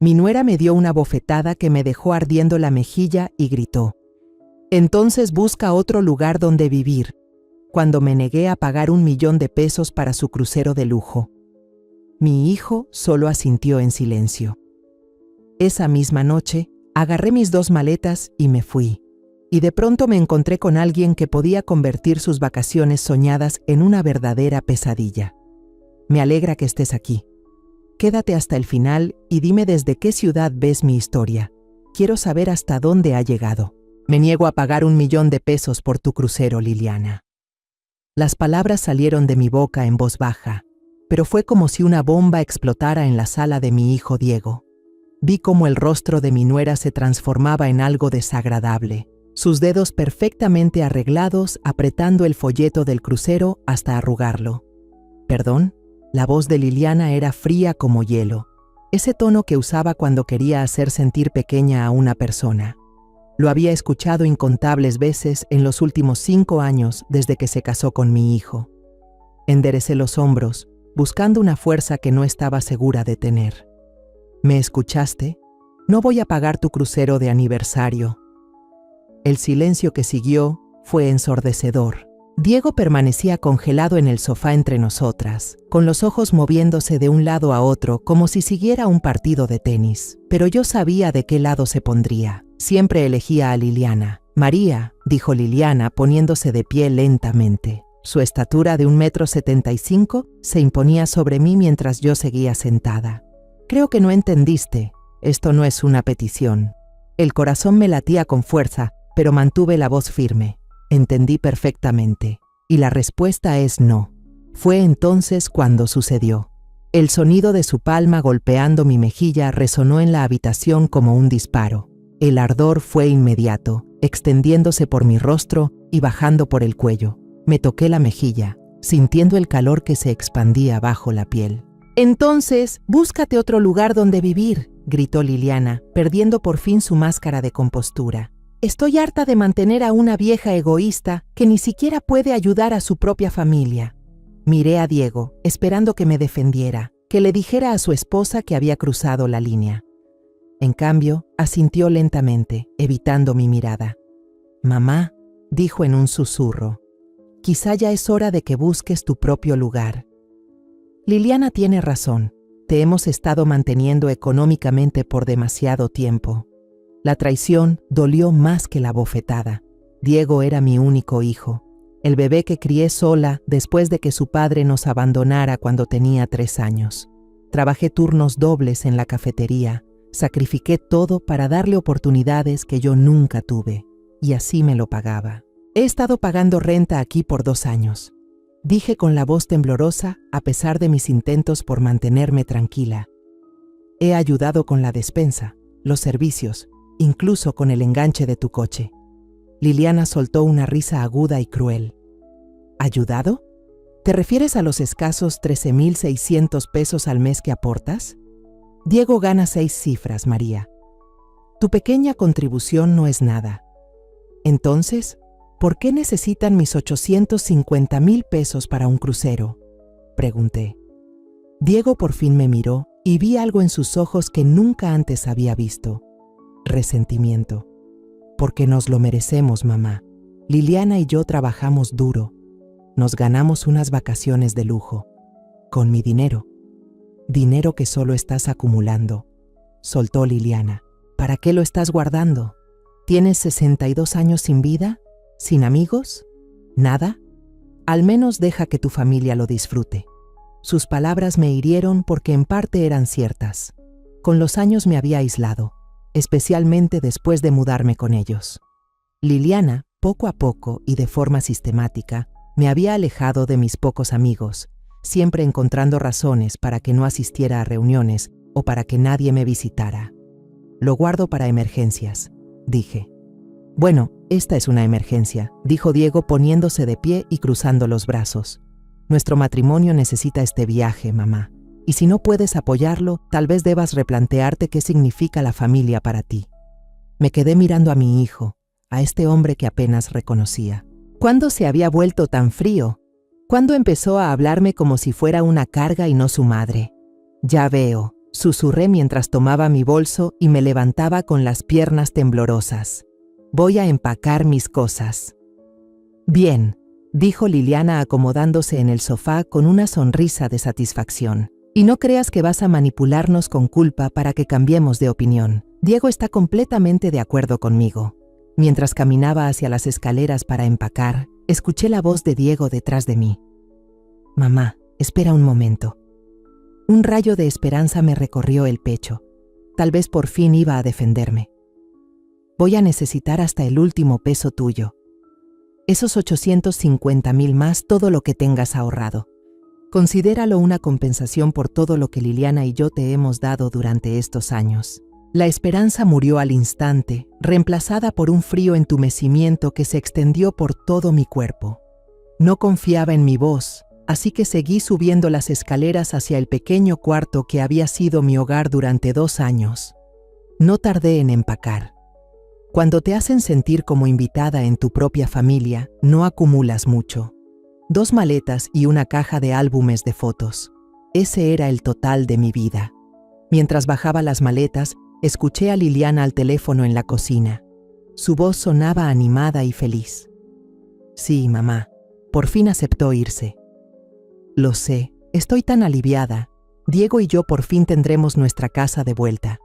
Mi nuera me dio una bofetada que me dejó ardiendo la mejilla y gritó: «Entonces busca otro lugar donde vivir», cuando me negué a pagar $1.000.000 para su crucero de lujo. Mi hijo solo asintió en silencio. Esa misma noche, agarré mis 2 maletas y me fui. Y de pronto me encontré con alguien que podía convertir sus vacaciones soñadas en una verdadera pesadilla. Me alegra que estés aquí. Quédate hasta el final y dime desde qué ciudad ves mi historia. Quiero saber hasta dónde ha llegado. Me niego a pagar $1.000.000 por tu crucero, Liliana. Las palabras salieron de mi boca en voz baja, pero fue como si una bomba explotara en la sala de mi hijo Diego. Vi cómo el rostro de mi nuera se transformaba en algo desagradable, sus dedos perfectamente arreglados apretando el folleto del crucero hasta arrugarlo. ¿Perdón? La voz de Liliana era fría como hielo, ese tono que usaba cuando quería hacer sentir pequeña a una persona. Lo había escuchado incontables veces en los últimos 5 años desde que se casó con mi hijo. Enderecé los hombros, buscando una fuerza que no estaba segura de tener. ¿Me escuchaste? No voy a pagar tu crucero de aniversario. El silencio que siguió fue ensordecedor. Diego permanecía congelado en el sofá entre nosotras, con los ojos moviéndose de un lado a otro como si siguiera un partido de tenis. Pero yo sabía de qué lado se pondría. Siempre elegía a Liliana. «María», dijo Liliana poniéndose de pie lentamente. Su estatura de 1,75 m se imponía sobre mí mientras yo seguía sentada. «Creo que no entendiste. Esto no es una petición». El corazón me latía con fuerza, pero mantuve la voz firme. Entendí perfectamente. Y la respuesta es no. Fue entonces cuando sucedió. El sonido de su palma golpeando mi mejilla resonó en la habitación como un disparo. El ardor fue inmediato, extendiéndose por mi rostro y bajando por el cuello. Me toqué la mejilla, sintiendo el calor que se expandía bajo la piel. «Entonces, búscate otro lugar donde vivir», gritó Liliana, perdiendo por fin su máscara de compostura. «Estoy harta de mantener a una vieja egoísta que ni siquiera puede ayudar a su propia familia». Miré a Diego, esperando que me defendiera, que le dijera a su esposa que había cruzado la línea. En cambio, asintió lentamente, evitando mi mirada. «Mamá», dijo en un susurro, «quizá ya es hora de que busques tu propio lugar». Liliana tiene razón. Te hemos estado manteniendo económicamente por demasiado tiempo. La traición dolió más que la bofetada. Diego era mi único hijo, el bebé que crié sola después de que su padre nos abandonara cuando tenía 3 años. Trabajé turnos dobles en la cafetería, sacrifiqué todo para darle oportunidades que yo nunca tuve, y así me lo pagaba. He estado pagando renta aquí por 2 años. Dije con la voz temblorosa a pesar de mis intentos por mantenerme tranquila. He ayudado con la despensa, los servicios, incluso con el enganche de tu coche. Liliana soltó una risa aguda y cruel. ¿Ayudado? ¿Te refieres a los escasos $13,600 al mes que aportas? Diego gana 6 cifras, María. Tu pequeña contribución no es nada. Entonces, ¿por qué necesitan mis $850,000 para un crucero?, pregunté. Diego por fin me miró y vi algo en sus ojos que nunca antes había visto. Resentimiento. Porque nos lo merecemos, mamá. Liliana y yo trabajamos duro. Nos ganamos unas vacaciones de lujo. Con mi dinero. Dinero que solo estás acumulando. Soltó Liliana. ¿Para qué lo estás guardando? ¿Tienes 62 años sin vida? ¿Sin amigos? ¿Nada? Al menos deja que tu familia lo disfrute. Sus palabras me hirieron porque en parte eran ciertas. Con los años me había aislado, especialmente después de mudarme con ellos. Liliana, poco a poco y de forma sistemática, me había alejado de mis pocos amigos, siempre encontrando razones para que no asistiera a reuniones o para que nadie me visitara. Lo guardo para emergencias, dije. Bueno, esta es una emergencia, dijo Diego poniéndose de pie y cruzando los brazos. Nuestro matrimonio necesita este viaje, mamá. Y si no puedes apoyarlo, tal vez debas replantearte qué significa la familia para ti. Me quedé mirando a mi hijo, a este hombre que apenas reconocía. ¿Cuándo se había vuelto tan frío? ¿Cuándo empezó a hablarme como si fuera una carga y no su madre? Ya veo, susurré mientras tomaba mi bolso y me levantaba con las piernas temblorosas. Voy a empacar mis cosas. Bien, dijo Liliana acomodándose en el sofá con una sonrisa de satisfacción. Y no creas que vas a manipularnos con culpa para que cambiemos de opinión. Diego está completamente de acuerdo conmigo. Mientras caminaba hacia las escaleras para empacar, escuché la voz de Diego detrás de mí. Mamá, espera un momento. Un rayo de esperanza me recorrió el pecho. Tal vez por fin iba a defenderme. Voy a necesitar hasta el último peso tuyo. Esos 850,000 más todo lo que tengas ahorrado. Considéralo una compensación por todo lo que Liliana y yo te hemos dado durante estos años. La esperanza murió al instante, reemplazada por un frío entumecimiento que se extendió por todo mi cuerpo. No confiaba en mi voz, así que seguí subiendo las escaleras hacia el pequeño cuarto que había sido mi hogar durante 2 años. No tardé en empacar. Cuando te hacen sentir como invitada en tu propia familia, no acumulas mucho. 2 maletas y una caja de álbumes de fotos. Ese era el total de mi vida. Mientras bajaba las maletas, escuché a Liliana al teléfono en la cocina. Su voz sonaba animada y feliz. Sí, mamá, por fin aceptó irse. Lo sé, estoy tan aliviada. Diego y yo por fin tendremos nuestra casa de vuelta.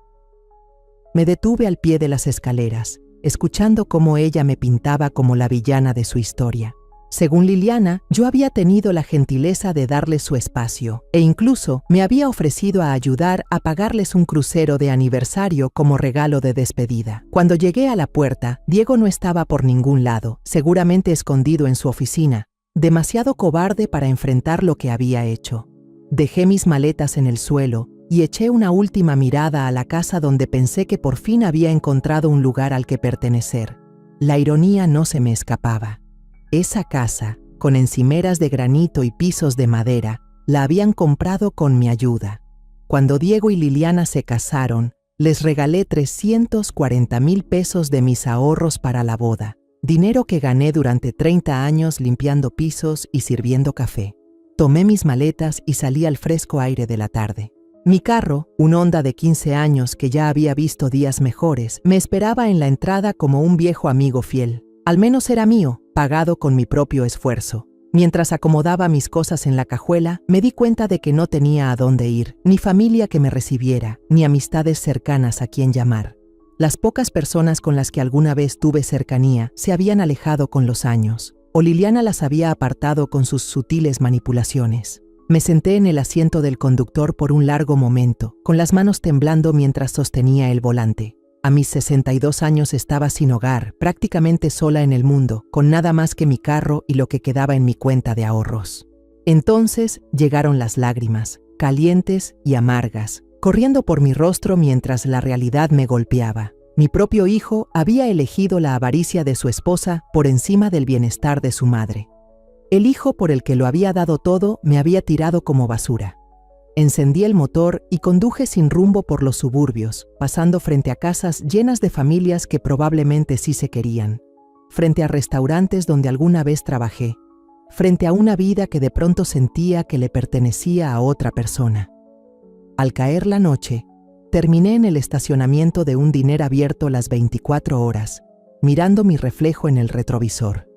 Me detuve al pie de las escaleras, escuchando cómo ella me pintaba como la villana de su historia. Según Liliana, yo había tenido la gentileza de darles su espacio e incluso me había ofrecido a ayudar a pagarles un crucero de aniversario como regalo de despedida. Cuando llegué a la puerta, Diego no estaba por ningún lado, seguramente escondido en su oficina, demasiado cobarde para enfrentar lo que había hecho. Dejé mis maletas en el suelo y eché una última mirada a la casa donde pensé que por fin había encontrado un lugar al que pertenecer. La ironía no se me escapaba. Esa casa, con encimeras de granito y pisos de madera, la habían comprado con mi ayuda. Cuando Diego y Liliana se casaron, les regalé 340,000 pesos de mis ahorros para la boda, dinero que gané durante 30 años limpiando pisos y sirviendo café. Tomé mis maletas y salí al fresco aire de la tarde. Mi carro, un Honda de 15 años que ya había visto días mejores, me esperaba en la entrada como un viejo amigo fiel. Al menos era mío, pagado con mi propio esfuerzo. Mientras acomodaba mis cosas en la cajuela, me di cuenta de que no tenía a dónde ir, ni familia que me recibiera, ni amistades cercanas a quien llamar. Las pocas personas con las que alguna vez tuve cercanía se habían alejado con los años, o Liliana las había apartado con sus sutiles manipulaciones. Me senté en el asiento del conductor por un largo momento, con las manos temblando mientras sostenía el volante. A mis 62 años estaba sin hogar, prácticamente sola en el mundo, con nada más que mi carro y lo que quedaba en mi cuenta de ahorros. Entonces llegaron las lágrimas, calientes y amargas, corriendo por mi rostro mientras la realidad me golpeaba. Mi propio hijo había elegido la avaricia de su esposa por encima del bienestar de su madre. El hijo por el que lo había dado todo me había tirado como basura. Encendí el motor y conduje sin rumbo por los suburbios, pasando frente a casas llenas de familias que probablemente sí se querían, frente a restaurantes donde alguna vez trabajé, frente a una vida que de pronto sentía que le pertenecía a otra persona. Al caer la noche, terminé en el estacionamiento de un diner abierto las 24 horas, mirando mi reflejo en el retrovisor.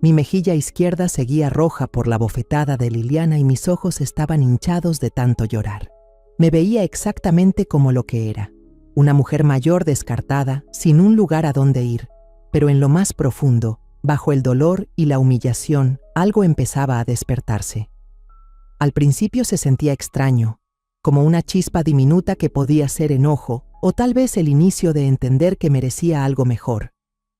Mi mejilla izquierda seguía roja por la bofetada de Liliana y mis ojos estaban hinchados de tanto llorar. Me veía exactamente como lo que era, una mujer mayor descartada, sin un lugar a donde ir, pero en lo más profundo, bajo el dolor y la humillación, algo empezaba a despertarse. Al principio se sentía extraño, como una chispa diminuta que podía ser enojo, o tal vez el inicio de entender que merecía algo mejor.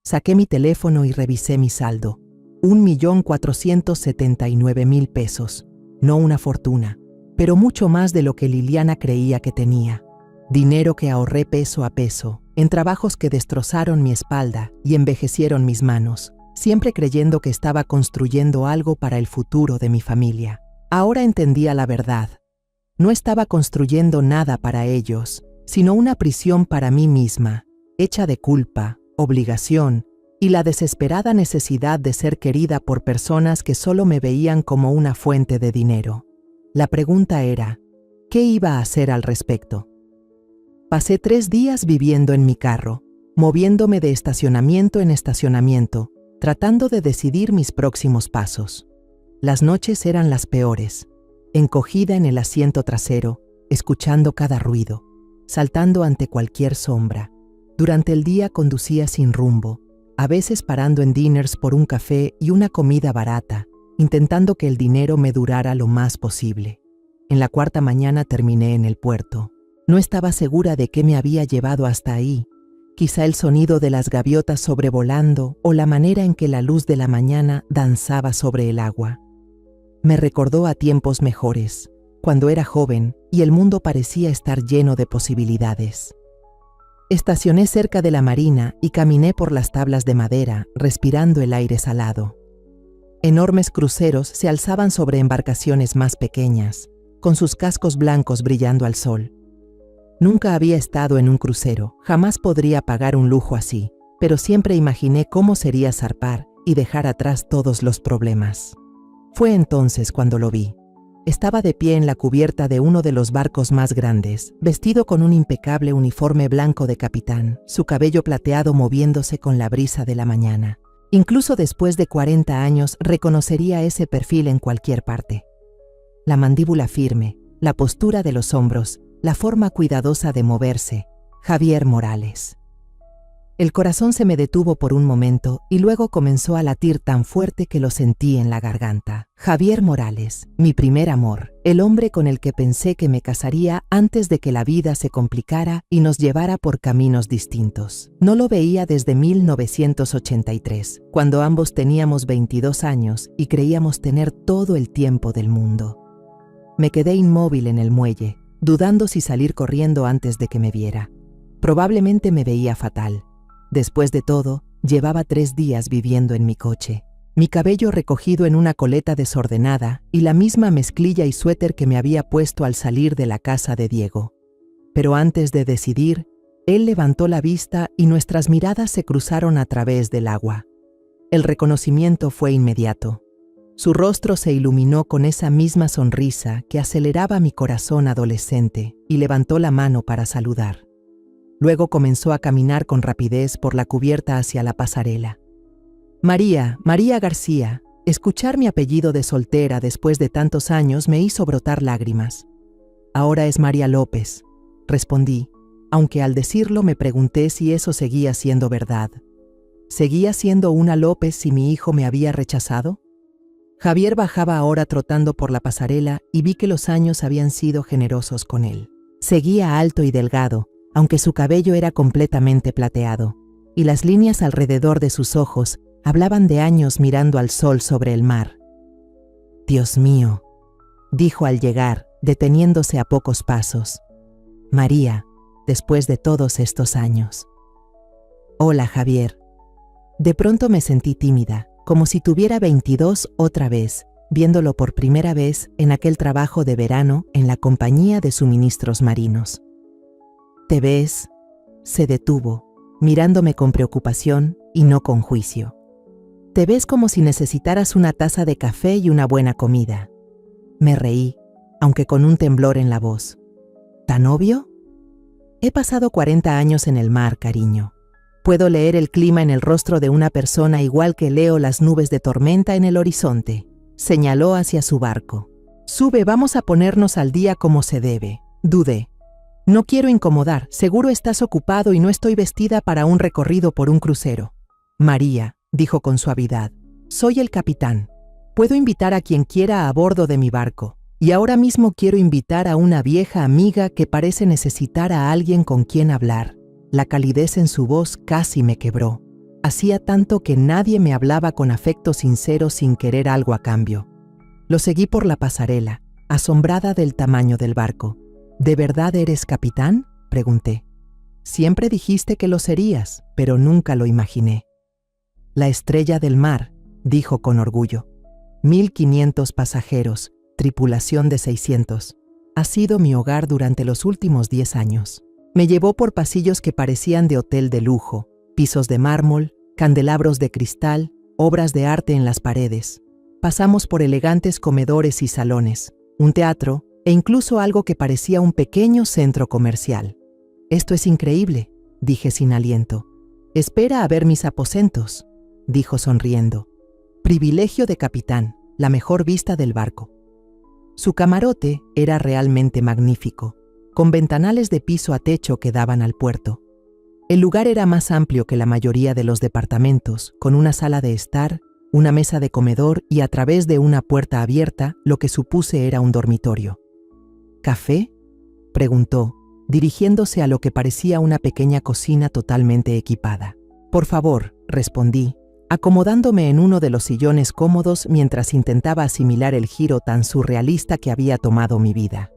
Saqué mi teléfono y revisé mi saldo. 1,479,000 pesos. No una fortuna, pero mucho más de lo que Liliana creía que tenía. Dinero que ahorré peso a peso, en trabajos que destrozaron mi espalda y envejecieron mis manos, siempre creyendo que estaba construyendo algo para el futuro de mi familia. Ahora entendía la verdad. No estaba construyendo nada para ellos, sino una prisión para mí misma, hecha de culpa, obligación, y la desesperada necesidad de ser querida por personas que solo me veían como una fuente de dinero. La pregunta era, ¿Qué iba a hacer al respecto? Pasé 3 días viviendo en mi carro, moviéndome de estacionamiento en estacionamiento, tratando de decidir mis próximos pasos. Las noches eran las peores, encogida en el asiento trasero, escuchando cada ruido, saltando ante cualquier sombra. Durante el día conducía sin rumbo, a veces parando en diners por un café y una comida barata, intentando que el dinero me durara lo más posible. En la 4ª mañana terminé en el puerto. No estaba segura de qué me había llevado hasta ahí, quizá el sonido de las gaviotas sobrevolando o la manera en que la luz de la mañana danzaba sobre el agua. Me recordó a tiempos mejores, cuando era joven y el mundo parecía estar lleno de posibilidades. Estacioné cerca de la marina y caminé por las tablas de madera, respirando el aire salado. Enormes cruceros se alzaban sobre embarcaciones más pequeñas, con sus cascos blancos brillando al sol. Nunca había estado en un crucero, jamás podría pagar un lujo así, pero siempre imaginé cómo sería zarpar y dejar atrás todos los problemas. Fue entonces cuando lo vi. Estaba de pie en la cubierta de uno de los barcos más grandes, vestido con un impecable uniforme blanco de capitán, su cabello plateado moviéndose con la brisa de la mañana. Incluso después de 40 años reconocería ese perfil en cualquier parte. La mandíbula firme, la postura de los hombros, la forma cuidadosa de moverse. Javier Morales. El corazón se me detuvo por un momento y luego comenzó a latir tan fuerte que lo sentí en la garganta. Javier Morales, mi primer amor, el hombre con el que pensé que me casaría antes de que la vida se complicara y nos llevara por caminos distintos. No lo veía desde 1983, cuando ambos teníamos 22 años y creíamos tener todo el tiempo del mundo. Me quedé inmóvil en el muelle, dudando si salir corriendo antes de que me viera. Probablemente me veía fatal. Después de todo, llevaba 3 días viviendo en mi coche, mi cabello recogido en una coleta desordenada y la misma mezclilla y suéter que me había puesto al salir de la casa de Diego. Pero antes de decidir, él levantó la vista y nuestras miradas se cruzaron a través del agua. El reconocimiento fue inmediato. Su rostro se iluminó con esa misma sonrisa que aceleraba mi corazón adolescente y levantó la mano para saludar. Luego comenzó a caminar con rapidez por la cubierta hacia la pasarela. María García. Escuchar mi apellido de soltera después de tantos años me hizo brotar lágrimas. Ahora es María López, respondí, aunque al decirlo me pregunté si eso seguía siendo verdad. ¿Seguía siendo una López si mi hijo me había rechazado? Javier bajaba ahora trotando por la pasarela y vi que los años habían sido generosos con él. Seguía alto y delgado, aunque su cabello era completamente plateado, y las líneas alrededor de sus ojos hablaban de años mirando al sol sobre el mar. «Dios mío», dijo al llegar, deteniéndose a pocos pasos. «María, después de todos estos años». «Hola, Javier». De pronto me sentí tímida, como si tuviera 22 otra vez, viéndolo por primera vez en aquel trabajo de verano en la compañía de suministros marinos. «¿Te ves?», se detuvo, mirándome con preocupación y no con juicio. «Te ves como si necesitaras una taza de café y una buena comida». Me reí, aunque con un temblor en la voz. ¿Tan obvio? He pasado 40 años en el mar, cariño. Puedo leer el clima en el rostro de una persona igual que leo las nubes de tormenta en el horizonte. Señaló hacia su barco. «Sube, vamos a ponernos al día como se debe». Dudé. «No quiero incomodar, seguro estás ocupado y no estoy vestida para un recorrido por un crucero». «María», dijo con suavidad, «soy el capitán. Puedo invitar a quien quiera a bordo de mi barco, y ahora mismo quiero invitar a una vieja amiga que parece necesitar a alguien con quien hablar». La calidez en su voz casi me quebró. Hacía tanto que nadie me hablaba con afecto sincero sin querer algo a cambio. Lo seguí por la pasarela, asombrada del tamaño del barco. «¿De verdad eres capitán?», pregunté. «Siempre dijiste que lo serías, pero nunca lo imaginé». «La estrella del mar», dijo con orgullo. 1.500 pasajeros, tripulación de 600. Ha sido mi hogar durante los últimos 10 años. Me llevó por pasillos que parecían de hotel de lujo, pisos de mármol, candelabros de cristal, obras de arte en las paredes. Pasamos por elegantes comedores y salones, un teatro, e incluso algo que parecía un pequeño centro comercial. «Esto es increíble», dije sin aliento. «Espera a ver mis aposentos», dijo sonriendo. «Privilegio de capitán, la mejor vista del barco». Su camarote era realmente magnífico, con ventanales de piso a techo que daban al puerto. El lugar era más amplio que la mayoría de los departamentos, con una sala de estar, una mesa de comedor y a través de una puerta abierta, lo que supuse era un dormitorio. «¿Café?», preguntó, dirigiéndose a lo que parecía una pequeña cocina totalmente equipada. «Por favor», respondí, acomodándome en uno de los sillones cómodos mientras intentaba asimilar el giro tan surrealista que había tomado mi vida.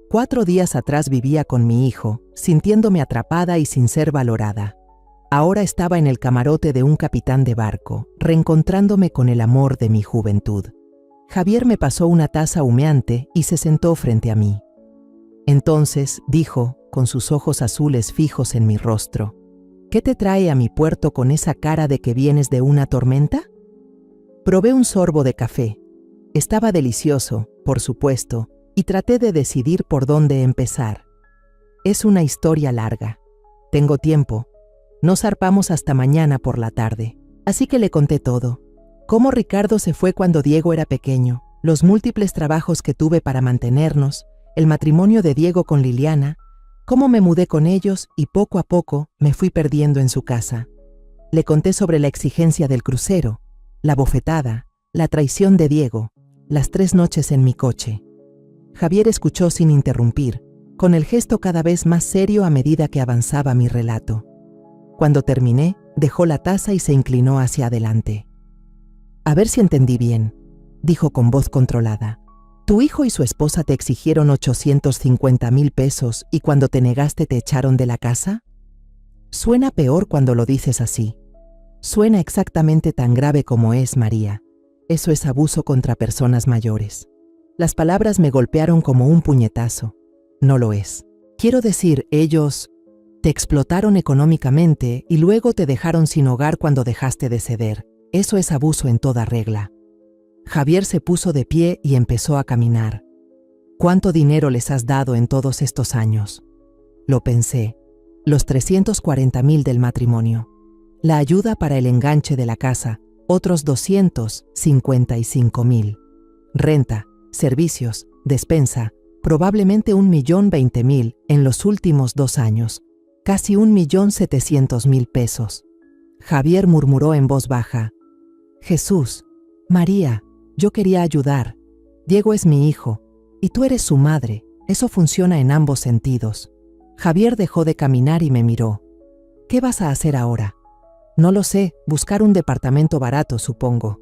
4 días atrás vivía con mi hijo, sintiéndome atrapada y sin ser valorada. Ahora estaba en el camarote de un capitán de barco, reencontrándome con el amor de mi juventud. Javier me pasó una taza humeante y se sentó frente a mí. Entonces, dijo, con sus ojos azules fijos en mi rostro, «¿Qué te trae a mi puerto con esa cara de que vienes de una tormenta?» Probé un sorbo de café. Estaba delicioso, por supuesto, y traté de decidir por dónde empezar. «Es una historia larga. Tengo tiempo. No zarpamos hasta mañana por la tarde». Así que le conté todo. Cómo Ricardo se fue cuando Diego era pequeño, los múltiples trabajos que tuve para mantenernos, el matrimonio de Diego con Liliana, cómo me mudé con ellos y poco a poco me fui perdiendo en su casa. Le conté sobre la exigencia del crucero, la bofetada, la traición de Diego, las 3 noches en mi coche. Javier escuchó sin interrumpir, con el gesto cada vez más serio a medida que avanzaba mi relato. Cuando terminé, dejó la taza y se inclinó hacia adelante. «A ver si entendí bien», dijo con voz controlada. «Tu hijo y su esposa te exigieron 850,000 pesos y cuando te negaste te echaron de la casa?» Suena peor cuando lo dices así. Suena exactamente tan grave como es, María. Eso es abuso contra personas mayores. Las palabras me golpearon como un puñetazo. No lo es. Quiero decir, ellos te explotaron económicamente y luego te dejaron sin hogar cuando dejaste de ceder. Eso es abuso en toda regla. Javier se puso de pie y empezó a caminar. ¿Cuánto dinero les has dado en todos estos años? Lo pensé. Los 340,000 del matrimonio. La ayuda para el enganche de la casa, otros 255,000. Renta, servicios, despensa, probablemente 1,020,000 en los últimos 2 años. Casi 1,700,000 pesos. Javier murmuró en voz baja. «Jesús, María, yo quería ayudar. Diego es mi hijo, y tú eres su madre. Eso funciona en ambos sentidos». Javier dejó de caminar y me miró. «¿Qué vas a hacer ahora?» «No lo sé, buscar un departamento barato, supongo.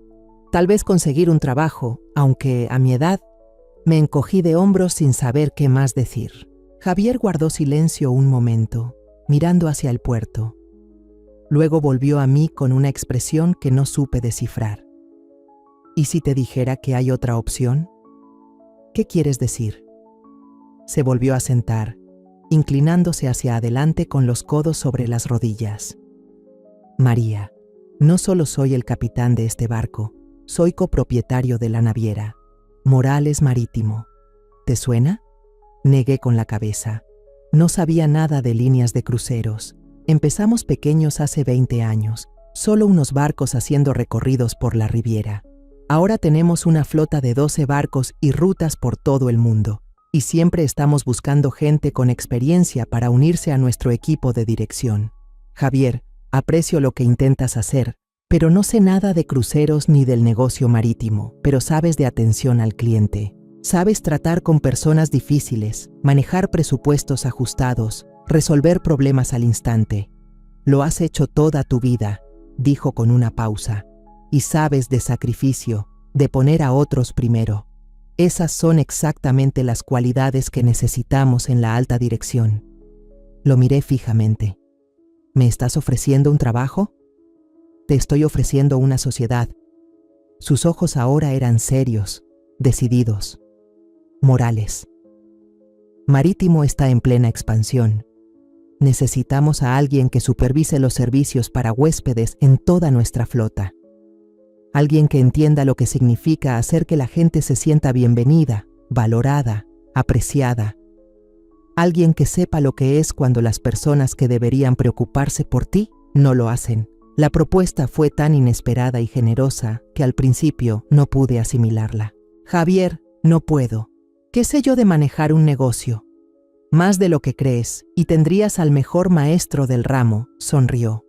Tal vez conseguir un trabajo, aunque, a mi edad...» Me encogí de hombros sin saber qué más decir. Javier guardó silencio un momento, mirando hacia el puerto. Luego volvió a mí con una expresión que no supe descifrar. «¿Y si te dijera que hay otra opción?» «¿Qué quieres decir?» Se volvió a sentar, inclinándose hacia adelante con los codos sobre las rodillas. «María, no solo soy el capitán de este barco, soy copropietario de la naviera, Morales Marítimo. ¿Te suena?» Negué con la cabeza. No sabía nada de líneas de cruceros. Empezamos pequeños hace 20 años, solo unos barcos haciendo recorridos por la Riviera. Ahora tenemos una flota de 12 barcos y rutas por todo el mundo, y siempre estamos buscando gente con experiencia para unirse a nuestro equipo de dirección. Javier, aprecio lo que intentas hacer, pero no sé nada de cruceros ni del negocio marítimo, pero sabes de atención al cliente. Sabes tratar con personas difíciles, manejar presupuestos ajustados, resolver problemas al instante. Lo has hecho toda tu vida, dijo con una pausa, y sabes de sacrificio, de poner a otros primero. Esas son exactamente las cualidades que necesitamos en la alta dirección. Lo miré fijamente. ¿Me estás ofreciendo un trabajo? Te estoy ofreciendo una sociedad. Sus ojos ahora eran serios, decididos. Morales. Marítimo está en plena expansión. Necesitamos a alguien que supervise los servicios para huéspedes en toda nuestra flota. Alguien que entienda lo que significa hacer que la gente se sienta bienvenida, valorada, apreciada. Alguien que sepa lo que es cuando las personas que deberían preocuparse por ti no lo hacen. La propuesta fue tan inesperada y generosa que al principio no pude asimilarla. Javier, no puedo. ¿Qué sé yo de manejar un negocio? Más de lo que crees, y tendrías al mejor maestro del ramo, sonrió.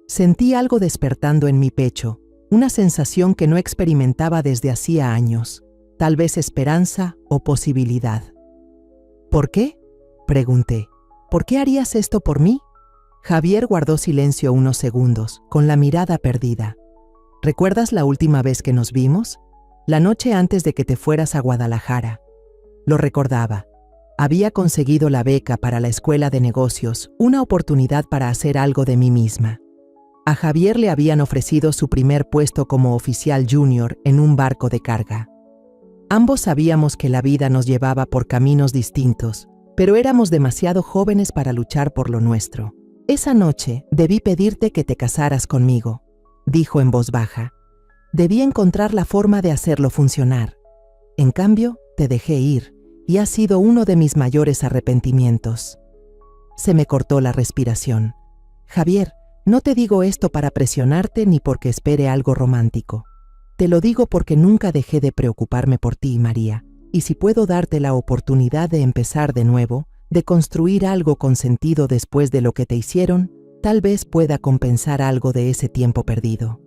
Sentí algo despertando en mi pecho, una sensación que no experimentaba desde hacía años, tal vez esperanza o posibilidad. ¿Por qué?, pregunté. ¿Por qué harías esto por mí? Javier guardó silencio unos segundos, con la mirada perdida. ¿Recuerdas la última vez que nos vimos? La noche antes de que te fueras a Guadalajara. Lo recordaba. Había conseguido la beca para la escuela de negocios, una oportunidad para hacer algo de mí misma. A Javier le habían ofrecido su primer puesto como oficial junior en un barco de carga. Ambos sabíamos que la vida nos llevaba por caminos distintos, pero éramos demasiado jóvenes para luchar por lo nuestro. Esa noche debí pedirte que te casaras conmigo, dijo en voz baja. Debí encontrar la forma de hacerlo funcionar. En cambio, te dejé ir, y ha sido uno de mis mayores arrepentimientos. Se me cortó la respiración. Javier, no te digo esto para presionarte ni porque espere algo romántico. Te lo digo porque nunca dejé de preocuparme por ti, María, y si puedo darte la oportunidad de empezar de nuevo, de construir algo con sentido después de lo que te hicieron, tal vez pueda compensar algo de ese tiempo perdido.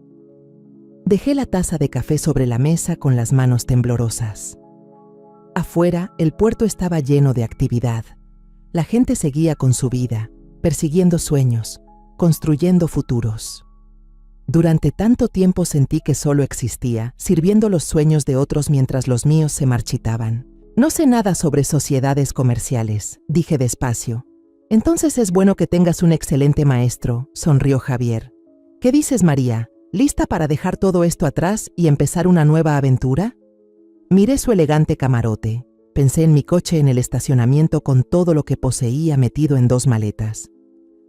Dejé la taza de café sobre la mesa con las manos temblorosas. Afuera, el puerto estaba lleno de actividad. La gente seguía con su vida, persiguiendo sueños, construyendo futuros. Durante tanto tiempo sentí que solo existía, sirviendo los sueños de otros mientras los míos se marchitaban. No sé nada sobre sociedades comerciales, dije despacio. Entonces es bueno que tengas un excelente maestro, sonrió Javier. ¿Qué dices, María? ¿Lista para dejar todo esto atrás y empezar una nueva aventura? Miré su elegante camarote. Pensé en mi coche en el estacionamiento con todo lo que poseía metido en 2 maletas.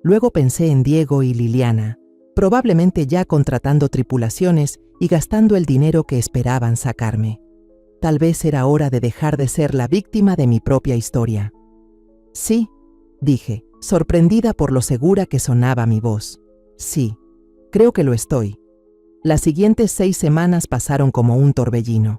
Luego pensé en Diego y Liliana, probablemente ya contratando tripulaciones y gastando el dinero que esperaban sacarme. Tal vez era hora de dejar de ser la víctima de mi propia historia. Sí, dije, sorprendida por lo segura que sonaba mi voz. Sí, creo que lo estoy. Las siguientes 6 semanas pasaron como un torbellino.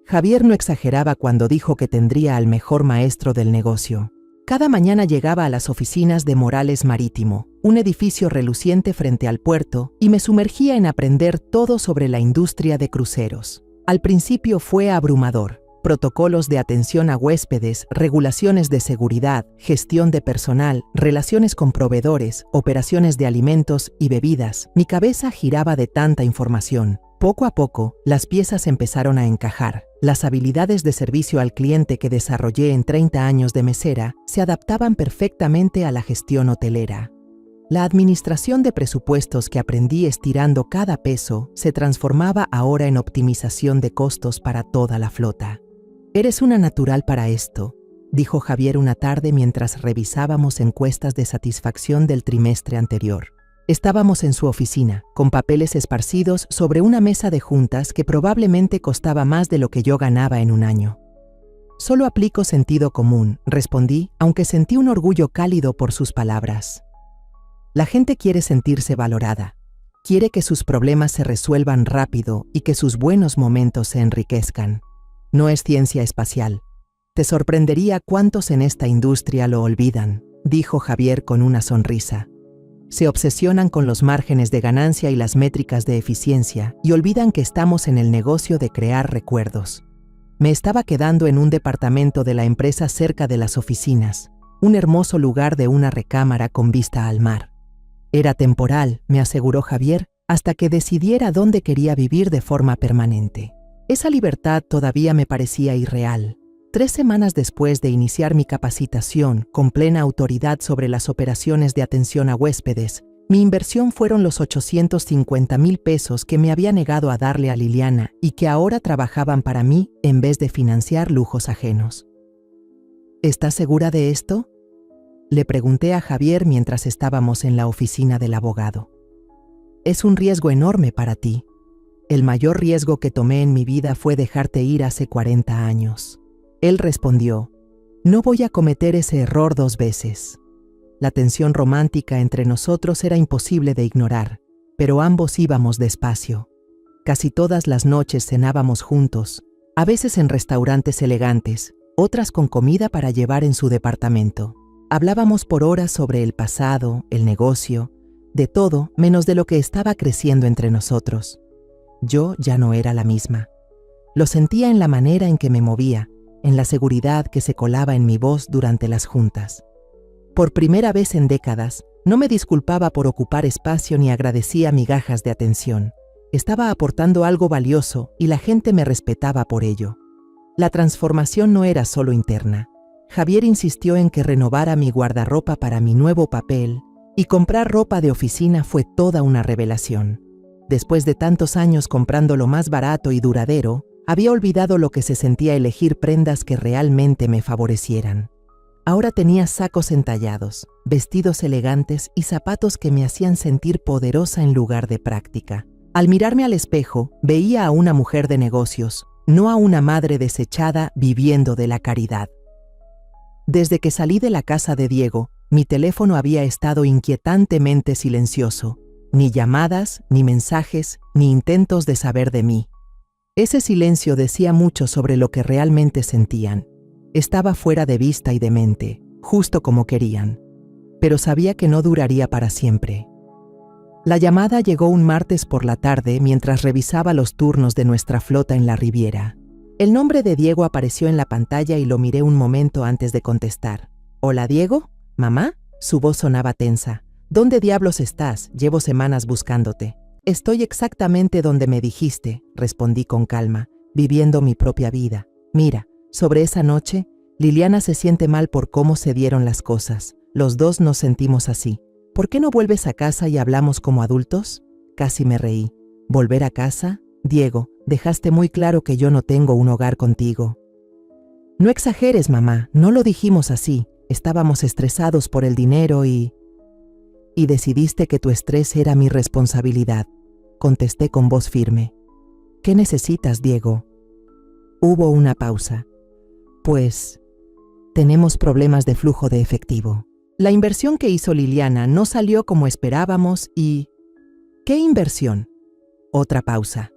Javier no exageraba cuando dijo que tendría al mejor maestro del negocio. Cada mañana llegaba a las oficinas de Morales Marítimo, un edificio reluciente frente al puerto, y me sumergía en aprender todo sobre la industria de cruceros. Al principio fue abrumador. Protocolos de atención a huéspedes, regulaciones de seguridad, gestión de personal, relaciones con proveedores, operaciones de alimentos y bebidas. Mi cabeza giraba de tanta información. Poco a poco, las piezas empezaron a encajar. Las habilidades de servicio al cliente que desarrollé en 30 años de mesera se adaptaban perfectamente a la gestión hotelera. La administración de presupuestos que aprendí estirando cada peso se transformaba ahora en optimización de costos para toda la flota. «Eres una natural para esto», dijo Javier una tarde mientras revisábamos encuestas de satisfacción del trimestre anterior. Estábamos en su oficina, con papeles esparcidos sobre una mesa de juntas que probablemente costaba más de lo que yo ganaba en un año. «Solo aplico sentido común», respondí, aunque sentí un orgullo cálido por sus palabras. La gente quiere sentirse valorada. Quiere que sus problemas se resuelvan rápido y que sus buenos momentos se enriquezcan. No es ciencia espacial. Te sorprendería cuántos en esta industria lo olvidan, dijo Javier con una sonrisa. Se obsesionan con los márgenes de ganancia y las métricas de eficiencia y olvidan que estamos en el negocio de crear recuerdos. Me estaba quedando en un departamento de la empresa cerca de las oficinas, un hermoso lugar de una recámara con vista al mar. Era temporal, me aseguró Javier, hasta que decidiera dónde quería vivir de forma permanente. Esa libertad todavía me parecía irreal. 3 semanas después de iniciar mi capacitación con plena autoridad sobre las operaciones de atención a huéspedes, mi inversión fueron los 850,000 pesos que me había negado a darle a Liliana y que ahora trabajaban para mí en vez de financiar lujos ajenos. ¿Estás segura de esto?, le pregunté a Javier mientras estábamos en la oficina del abogado. Es un riesgo enorme para ti. El mayor riesgo que tomé en mi vida fue dejarte ir hace 40 años. Él respondió: «No voy a cometer ese error 2 veces». La tensión romántica entre nosotros era imposible de ignorar, pero ambos íbamos despacio. Casi todas las noches cenábamos juntos, a veces en restaurantes elegantes, otras con comida para llevar en su departamento. Hablábamos por horas sobre el pasado, el negocio, de todo menos de lo que estaba creciendo entre nosotros. Yo ya no era la misma. Lo sentía en la manera en que me movía, en la seguridad que se colaba en mi voz durante las juntas. Por primera vez en décadas, no me disculpaba por ocupar espacio ni agradecía migajas de atención. Estaba aportando algo valioso y la gente me respetaba por ello. La transformación no era solo interna. Javier insistió en que renovara mi guardarropa para mi nuevo papel, y comprar ropa de oficina fue toda una revelación. Después de tantos años comprando lo más barato y duradero, había olvidado lo que se sentía elegir prendas que realmente me favorecieran. Ahora tenía sacos entallados, vestidos elegantes y zapatos que me hacían sentir poderosa en lugar de práctica. Al mirarme al espejo, veía a una mujer de negocios, no a una madre desechada viviendo de la caridad. Desde que salí de la casa de Diego, mi teléfono había estado inquietantemente silencioso. Ni llamadas, ni mensajes, ni intentos de saber de mí. Ese silencio decía mucho sobre lo que realmente sentían. Estaba fuera de vista y de mente, justo como querían. Pero sabía que no duraría para siempre. La llamada llegó un martes por la tarde mientras revisaba los turnos de nuestra flota en la Riviera. El nombre de Diego apareció en la pantalla y lo miré un momento antes de contestar. «¿Hola, Diego? ¿Mamá?» Su voz sonaba tensa. «¿Dónde diablos estás? Llevo semanas buscándote». «Estoy exactamente donde me dijiste», respondí con calma, viviendo mi propia vida. «Mira, sobre esa noche, Liliana se siente mal por cómo se dieron las cosas. Los dos nos sentimos así. ¿Por qué no vuelves a casa y hablamos como adultos?» Casi me reí. ¿Volver a casa? Diego, dejaste muy claro que yo no tengo un hogar contigo. «No exageres, mamá, no lo dijimos así. Estábamos estresados por el dinero y decidiste que tu estrés era mi responsabilidad», contesté con voz firme. «¿Qué necesitas, Diego?» Hubo una pausa. «Pues, tenemos problemas de flujo de efectivo. La inversión que hizo Liliana no salió como esperábamos y...» «¿Qué inversión?» Otra pausa.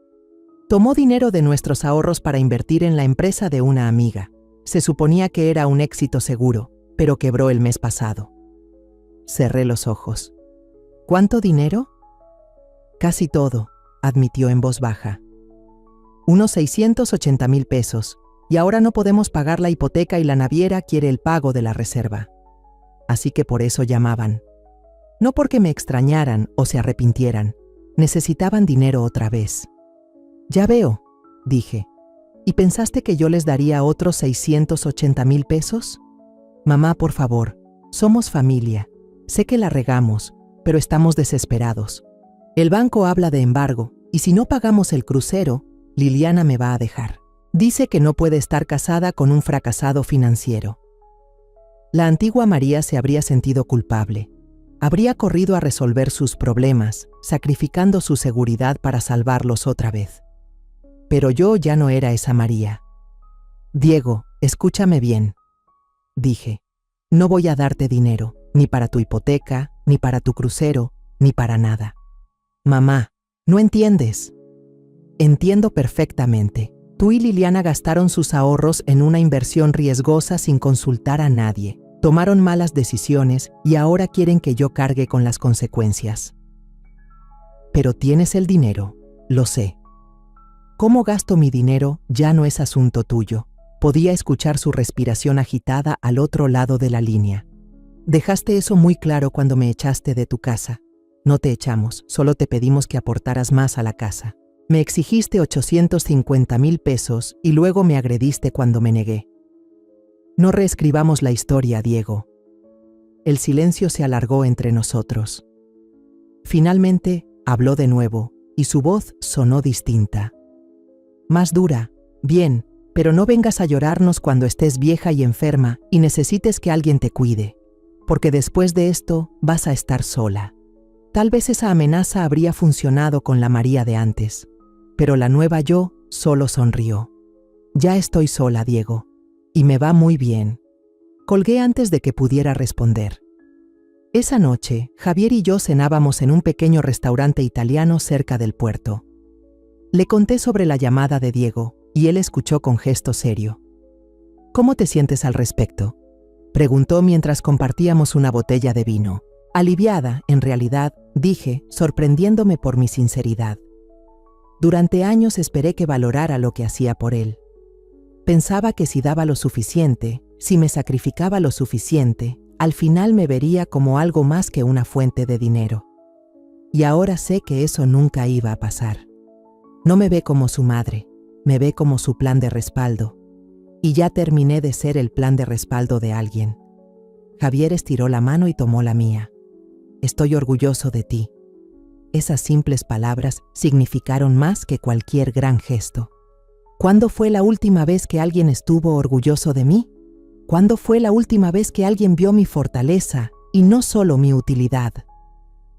«Tomó dinero de nuestros ahorros para invertir en la empresa de una amiga. Se suponía que era un éxito seguro, pero quebró el mes pasado». Cerré los ojos. «¿Cuánto dinero?» «Casi todo», admitió en voz baja. «Unos 680,000 pesos, y ahora no podemos pagar la hipoteca y la naviera quiere el pago de la reserva. Así que por eso llamaban. No porque me extrañaran o se arrepintieran, necesitaban dinero otra vez». «Ya veo», dije. «¿Y pensaste que yo les daría otros 680,000 pesos? Mamá, por favor, somos familia. Sé que la regamos, pero estamos desesperados. El banco habla de embargo, y si no pagamos el crucero, Liliana me va a dejar. Dice que no puede estar casada con un fracasado financiero». La antigua María se habría sentido culpable. Habría corrido a resolver sus problemas, sacrificando su seguridad para salvarlos otra vez. Pero yo ya no era esa María. «Diego, escúchame bien», dije. «No voy a darte dinero, ni para tu hipoteca, ni para tu crucero, ni para nada». «Mamá, no entiendes». «Entiendo perfectamente. Tú y Liliana gastaron sus ahorros en una inversión riesgosa sin consultar a nadie. Tomaron malas decisiones y ahora quieren que yo cargue con las consecuencias. Pero tienes el dinero, lo sé. Cómo gasto mi dinero ya no es asunto tuyo». Podía escuchar su respiración agitada al otro lado de la línea. «Dejaste eso muy claro cuando me echaste de tu casa. No te echamos, solo te pedimos que aportaras más a la casa. Me exigiste 850,000 pesos y luego me agrediste cuando me negué. No reescribamos la historia, Diego». El silencio se alargó entre nosotros. Finalmente, habló de nuevo, y su voz sonó distinta. Más dura. «Bien, pero no vengas a llorarnos cuando estés vieja y enferma y necesites que alguien te cuide, porque después de esto vas a estar sola». Tal vez esa amenaza habría funcionado con la María de antes, pero la nueva yo solo sonrió. «Ya estoy sola, Diego. y me va muy bien. Colgué antes de que pudiera responder. Esa noche, Javier y yo cenábamos en un pequeño restaurante italiano cerca del puerto. Le conté sobre la llamada de Diego, y él escuchó con gesto serio. ¿Cómo te sientes al respecto?, preguntó mientras compartíamos una botella de vino. Aliviada, en realidad, dije, sorprendiéndome por mi sinceridad. Durante años esperé que valorara lo que hacía por él. Pensaba que si daba lo suficiente, si me sacrificaba lo suficiente, al final me vería como algo más que una fuente de dinero. Y ahora sé que eso nunca iba a pasar. No me ve como su madre, me ve como su plan de respaldo. Y ya terminé de ser el plan de respaldo de alguien. Javier estiró la mano y tomó la mía. Estoy orgulloso de ti. Esas simples palabras significaron más que cualquier gran gesto. ¿Cuándo fue la última vez que alguien estuvo orgulloso de mí? ¿Cuándo fue la última vez que alguien vio mi fortaleza y no solo mi utilidad?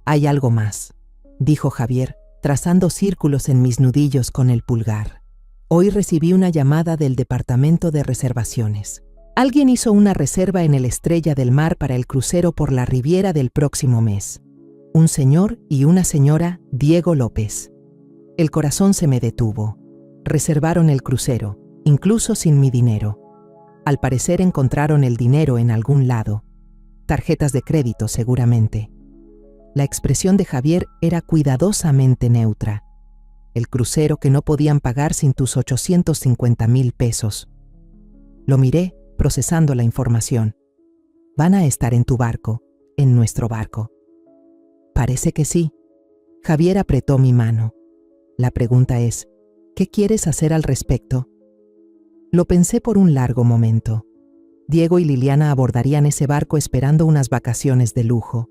Hay algo más, dijo Javier, trazando círculos en mis nudillos con el pulgar. Hoy recibí una llamada del departamento de reservaciones. Alguien hizo una reserva en el Estrella del Mar para el crucero por la Riviera del próximo mes. Un señor y una señora, Diego López. El corazón se me detuvo. Reservaron el crucero, incluso sin mi dinero. Al parecer encontraron el dinero en algún lado. Tarjetas de crédito, seguramente. La expresión de Javier era cuidadosamente neutra. El crucero que no podían pagar sin tus 850,000 pesos. Lo miré, procesando la información. Van a estar en tu barco, en nuestro barco. Parece que sí. Javier apretó mi mano. La pregunta es, ¿qué quieres hacer al respecto? Lo pensé por un largo momento. Diego y Liliana abordarían ese barco esperando unas vacaciones de lujo,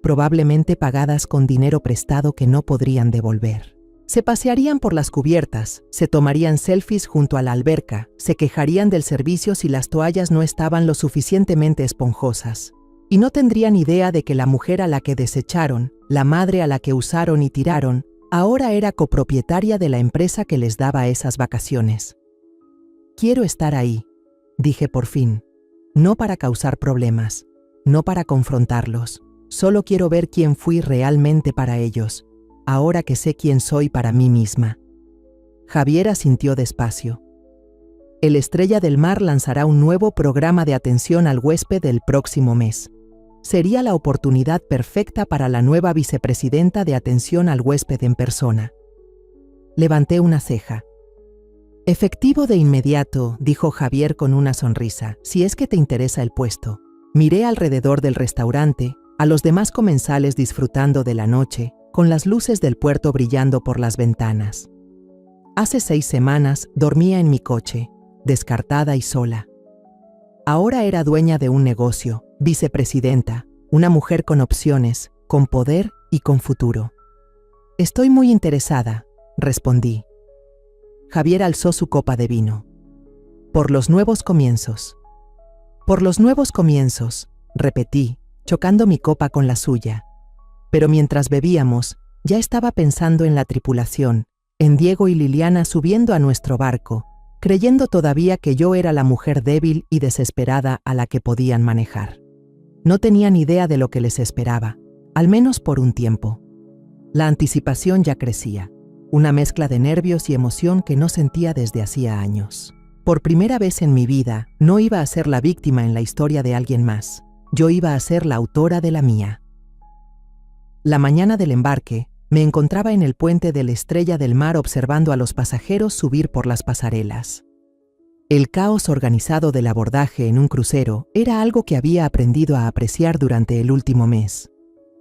probablemente pagadas con dinero prestado que no podrían devolver. Se pasearían por las cubiertas, se tomarían selfies junto a la alberca, se quejarían del servicio si las toallas no estaban lo suficientemente esponjosas. Y no tendrían idea de que la mujer a la que desecharon, la madre a la que usaron y tiraron, ahora era copropietaria de la empresa que les daba esas vacaciones. Quiero estar ahí, dije por fin, no para causar problemas, no para confrontarlos, solo quiero ver quién fui realmente para ellos, ahora que sé quién soy para mí misma. Javier asintió despacio. El Estrella del Mar lanzará un nuevo programa de atención al huésped el próximo mes. Sería la oportunidad perfecta para la nueva vicepresidenta de atención al huésped en persona. Levanté una ceja. Efectivo de inmediato, dijo Javier con una sonrisa, si es que te interesa el puesto. Miré alrededor del restaurante, a los demás comensales disfrutando de la noche, con las luces del puerto brillando por las ventanas. Hace 6 semanas dormía en mi coche, descartada y sola. Ahora era dueña de un negocio, vicepresidenta, una mujer con opciones, con poder y con futuro. Estoy muy interesada, respondí. Javier alzó su copa de vino. Por los nuevos comienzos. Por los nuevos comienzos, repetí, chocando mi copa con la suya. Pero mientras bebíamos, ya estaba pensando en la tripulación, en Diego y Liliana subiendo a nuestro barco, creyendo todavía que yo era la mujer débil y desesperada a la que podían manejar. No tenían idea de lo que les esperaba, al menos por un tiempo. La anticipación ya crecía, una mezcla de nervios y emoción que no sentía desde hacía años. Por primera vez en mi vida, no iba a ser la víctima en la historia de alguien más, yo iba a ser la autora de la mía. La mañana del embarque, me encontraba en el puente de la Estrella del Mar observando a los pasajeros subir por las pasarelas. El caos organizado del abordaje en un crucero era algo que había aprendido a apreciar durante el último mes.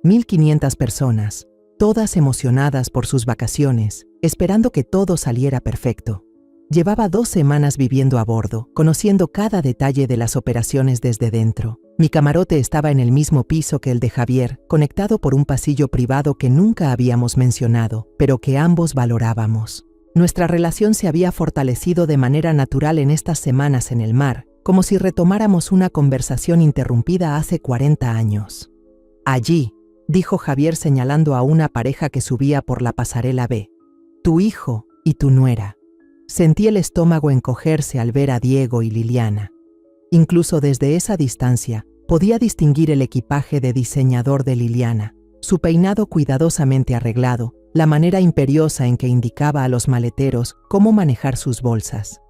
1,500 personas, todas emocionadas por sus vacaciones, esperando que todo saliera perfecto. Llevaba 2 semanas viviendo a bordo, conociendo cada detalle de las operaciones desde dentro. Mi camarote estaba en el mismo piso que el de Javier, conectado por un pasillo privado que nunca habíamos mencionado, pero que ambos valorábamos. Nuestra relación se había fortalecido de manera natural en estas semanas en el mar, como si retomáramos una conversación interrumpida hace 40 años. Allí, dijo Javier señalando a una pareja que subía por la pasarela B. Tu hijo y tu nuera. Sentí el estómago encogerse al ver a Diego y Liliana. Incluso desde esa distancia, podía distinguir el equipaje de diseñador de Liliana, su peinado cuidadosamente arreglado, la manera imperiosa en que indicaba a los maleteros cómo manejar sus bolsas.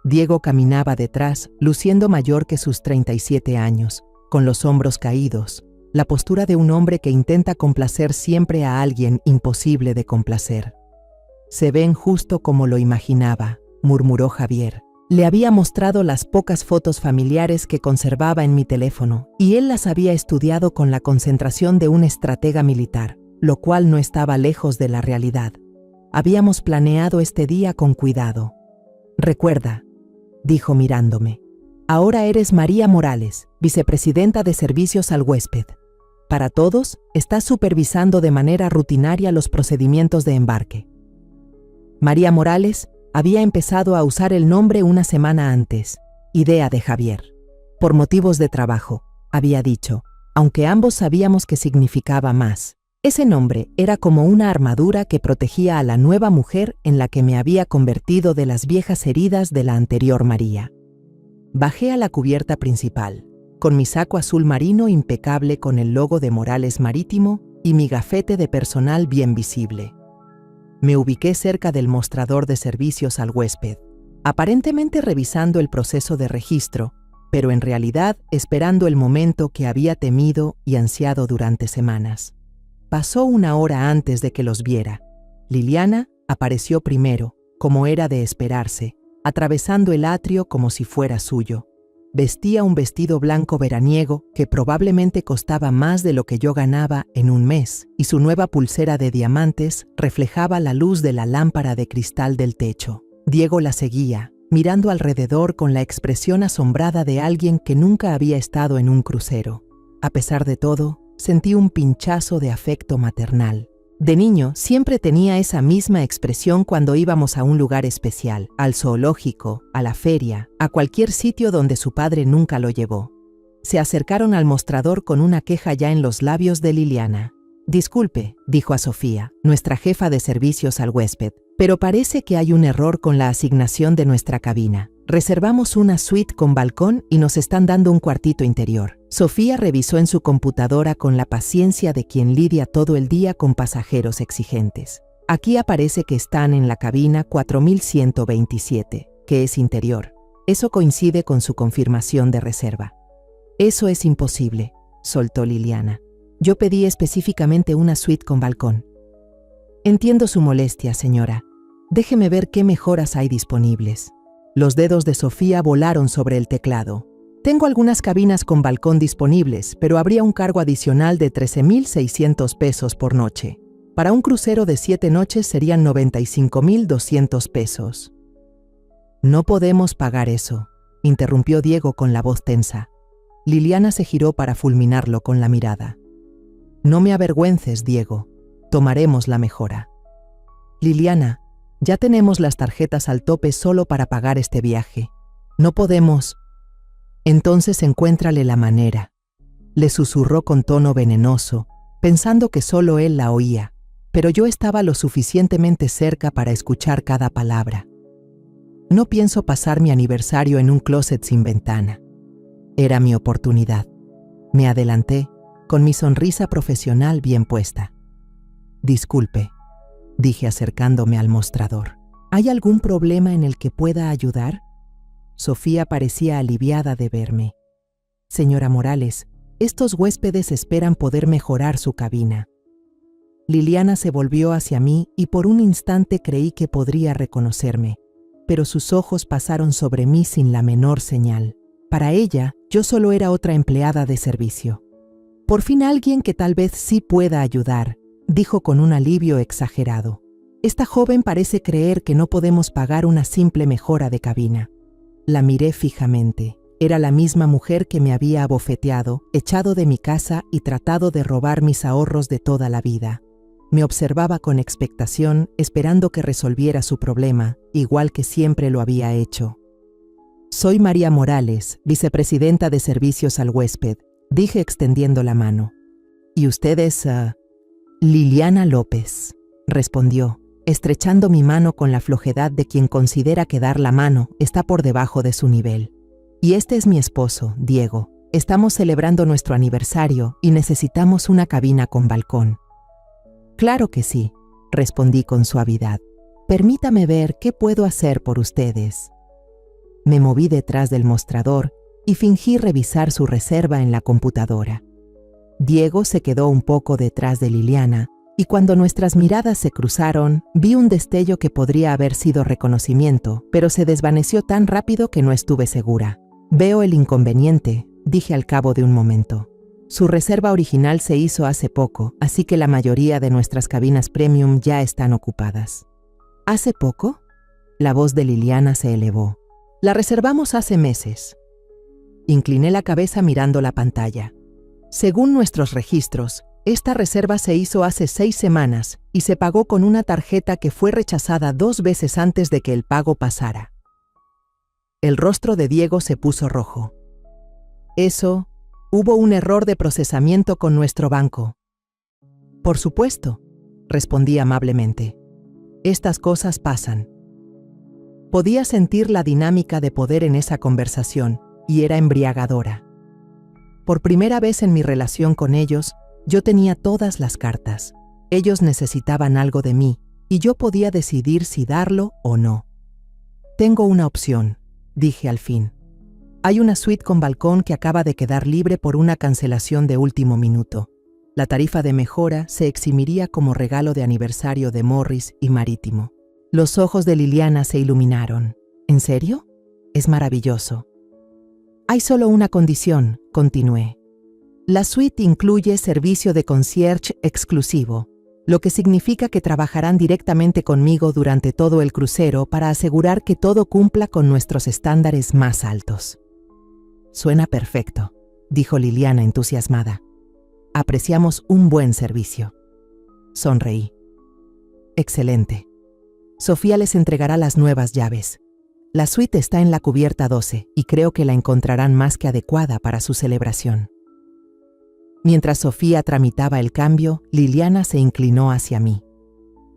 Diego caminaba detrás, luciendo mayor que sus 37 años, con los hombros caídos, la postura de un hombre que intenta complacer siempre a alguien imposible de complacer. «Se ven justo como lo imaginaba», murmuró Javier. Le había mostrado las pocas fotos familiares que conservaba en mi teléfono, y él las había estudiado con la concentración de un estratega militar, lo cual no estaba lejos de la realidad. Habíamos planeado este día con cuidado. «Recuerda», dijo mirándome, «ahora eres María Morales, vicepresidenta de Servicios al Huésped. Para todos, estás supervisando de manera rutinaria los procedimientos de embarque». María Morales había empezado a usar el nombre una semana antes, idea de Javier. Por motivos de trabajo, había dicho, aunque ambos sabíamos que significaba más. Ese nombre era como una armadura que protegía a la nueva mujer en la que me había convertido de las viejas heridas de la anterior María. Bajé a la cubierta principal, con mi saco azul marino impecable con el logo de Morales Marítimo y mi gafete de personal bien visible. Me ubiqué cerca del mostrador de servicios al huésped, aparentemente revisando el proceso de registro, pero en realidad esperando el momento que había temido y ansiado durante semanas. Pasó una hora antes de que los viera. Liliana apareció primero, como era de esperarse, atravesando el atrio como si fuera suyo. Vestía un vestido blanco veraniego que probablemente costaba más de lo que yo ganaba en un mes, y su nueva pulsera de diamantes reflejaba la luz de la lámpara de cristal del techo. Diego la seguía, mirando alrededor con la expresión asombrada de alguien que nunca había estado en un crucero. A pesar de todo, sentí un pinchazo de afecto maternal. De niño, siempre tenía esa misma expresión cuando íbamos a un lugar especial, al zoológico, a la feria, a cualquier sitio donde su padre nunca lo llevó. Se acercaron al mostrador con una queja ya en los labios de Liliana. «Disculpe», dijo a Sofía, nuestra jefa de servicios al huésped, «pero parece que hay un error con la asignación de nuestra cabina. Reservamos una suite con balcón y nos están dando un cuartito interior». Sofía revisó en su computadora con la paciencia de quien lidia todo el día con pasajeros exigentes. «Aquí aparece que están en la cabina 4127, que es interior. Eso coincide con su confirmación de reserva». «Eso es imposible», soltó Liliana. «Yo pedí específicamente una suite con balcón». «Entiendo su molestia, señora. Déjeme ver qué mejoras hay disponibles». Los dedos de Sofía volaron sobre el teclado. «Tengo algunas cabinas con balcón disponibles, pero habría un cargo adicional de 13,600 pesos por noche. Para un crucero de 7 noches serían 95,200 pesos». «No podemos pagar eso», interrumpió Diego con la voz tensa. Liliana se giró para fulminarlo con la mirada. «No me avergüences, Diego. Tomaremos la mejora». «Liliana, ya tenemos las tarjetas al tope solo para pagar este viaje. No podemos». «Entonces encuéntrale la manera», le susurró con tono venenoso, pensando que solo él la oía, pero yo estaba lo suficientemente cerca para escuchar cada palabra. «No pienso pasar mi aniversario en un closet sin ventana». Era mi oportunidad. Me adelanté, con mi sonrisa profesional bien puesta. «Disculpe», dije acercándome al mostrador. «¿Hay algún problema en el que pueda ayudar?» Sofía parecía aliviada de verme. «Señora Morales, estos huéspedes esperan poder mejorar su cabina». Liliana se volvió hacia mí y por un instante creí que podría reconocerme, pero sus ojos pasaron sobre mí sin la menor señal. Para ella, yo solo era otra empleada de servicio. «Por fin alguien que tal vez sí pueda ayudar», dijo con un alivio exagerado. «Esta joven parece creer que no podemos pagar una simple mejora de cabina». La miré fijamente. Era la misma mujer que me había abofeteado, echado de mi casa y tratado de robar mis ahorros de toda la vida. Me observaba con expectación, esperando que resolviera su problema, igual que siempre lo había hecho. «Soy María Morales, vicepresidenta de Servicios al Huésped», dije extendiendo la mano. «¿Y usted es...?» «Liliana López», respondió, estrechando mi mano con la flojedad de quien considera que dar la mano está por debajo de su nivel. Y este es mi esposo, Diego. Estamos celebrando nuestro aniversario y necesitamos una cabina con balcón. Claro que sí, respondí con suavidad. Permítame ver qué puedo hacer por ustedes. Me moví detrás del mostrador y fingí revisar su reserva en la computadora. Diego se quedó un poco detrás de Liliana y cuando nuestras miradas se cruzaron, vi un destello que podría haber sido reconocimiento, pero se desvaneció tan rápido que no estuve segura. Veo el inconveniente, dije al cabo de un momento. Su reserva original se hizo hace poco, así que la mayoría de nuestras cabinas premium ya están ocupadas. ¿Hace poco? La voz de Liliana se elevó. La reservamos hace meses. Incliné la cabeza mirando la pantalla. Según nuestros registros, esta reserva se hizo hace 6 semanas y se pagó con una tarjeta que fue rechazada 2 veces antes de que el pago pasara. El rostro de Diego se puso rojo. Hubo un error de procesamiento con nuestro banco. Por supuesto, respondí amablemente. Estas cosas pasan. Podía sentir la dinámica de poder en esa conversación y era embriagadora. Por primera vez en mi relación con ellos, yo tenía todas las cartas. Ellos necesitaban algo de mí y yo podía decidir si darlo o no. Tengo una opción, dije al fin. Hay una suite con balcón que acaba de quedar libre por una cancelación de último minuto. La tarifa de mejora se eximiría como regalo de aniversario de Morris y Marítimo. Los ojos de Liliana se iluminaron. ¿En serio? Es maravilloso. Hay solo una condición, continué. La suite incluye servicio de concierge exclusivo, lo que significa que trabajarán directamente conmigo durante todo el crucero para asegurar que todo cumpla con nuestros estándares más altos. Suena perfecto, dijo Liliana entusiasmada. Apreciamos un buen servicio. Sonreí. Excelente. Sofía les entregará las nuevas llaves. La suite está en la cubierta 12 y creo que la encontrarán más que adecuada para su celebración. Mientras Sofía tramitaba el cambio, Liliana se inclinó hacia mí.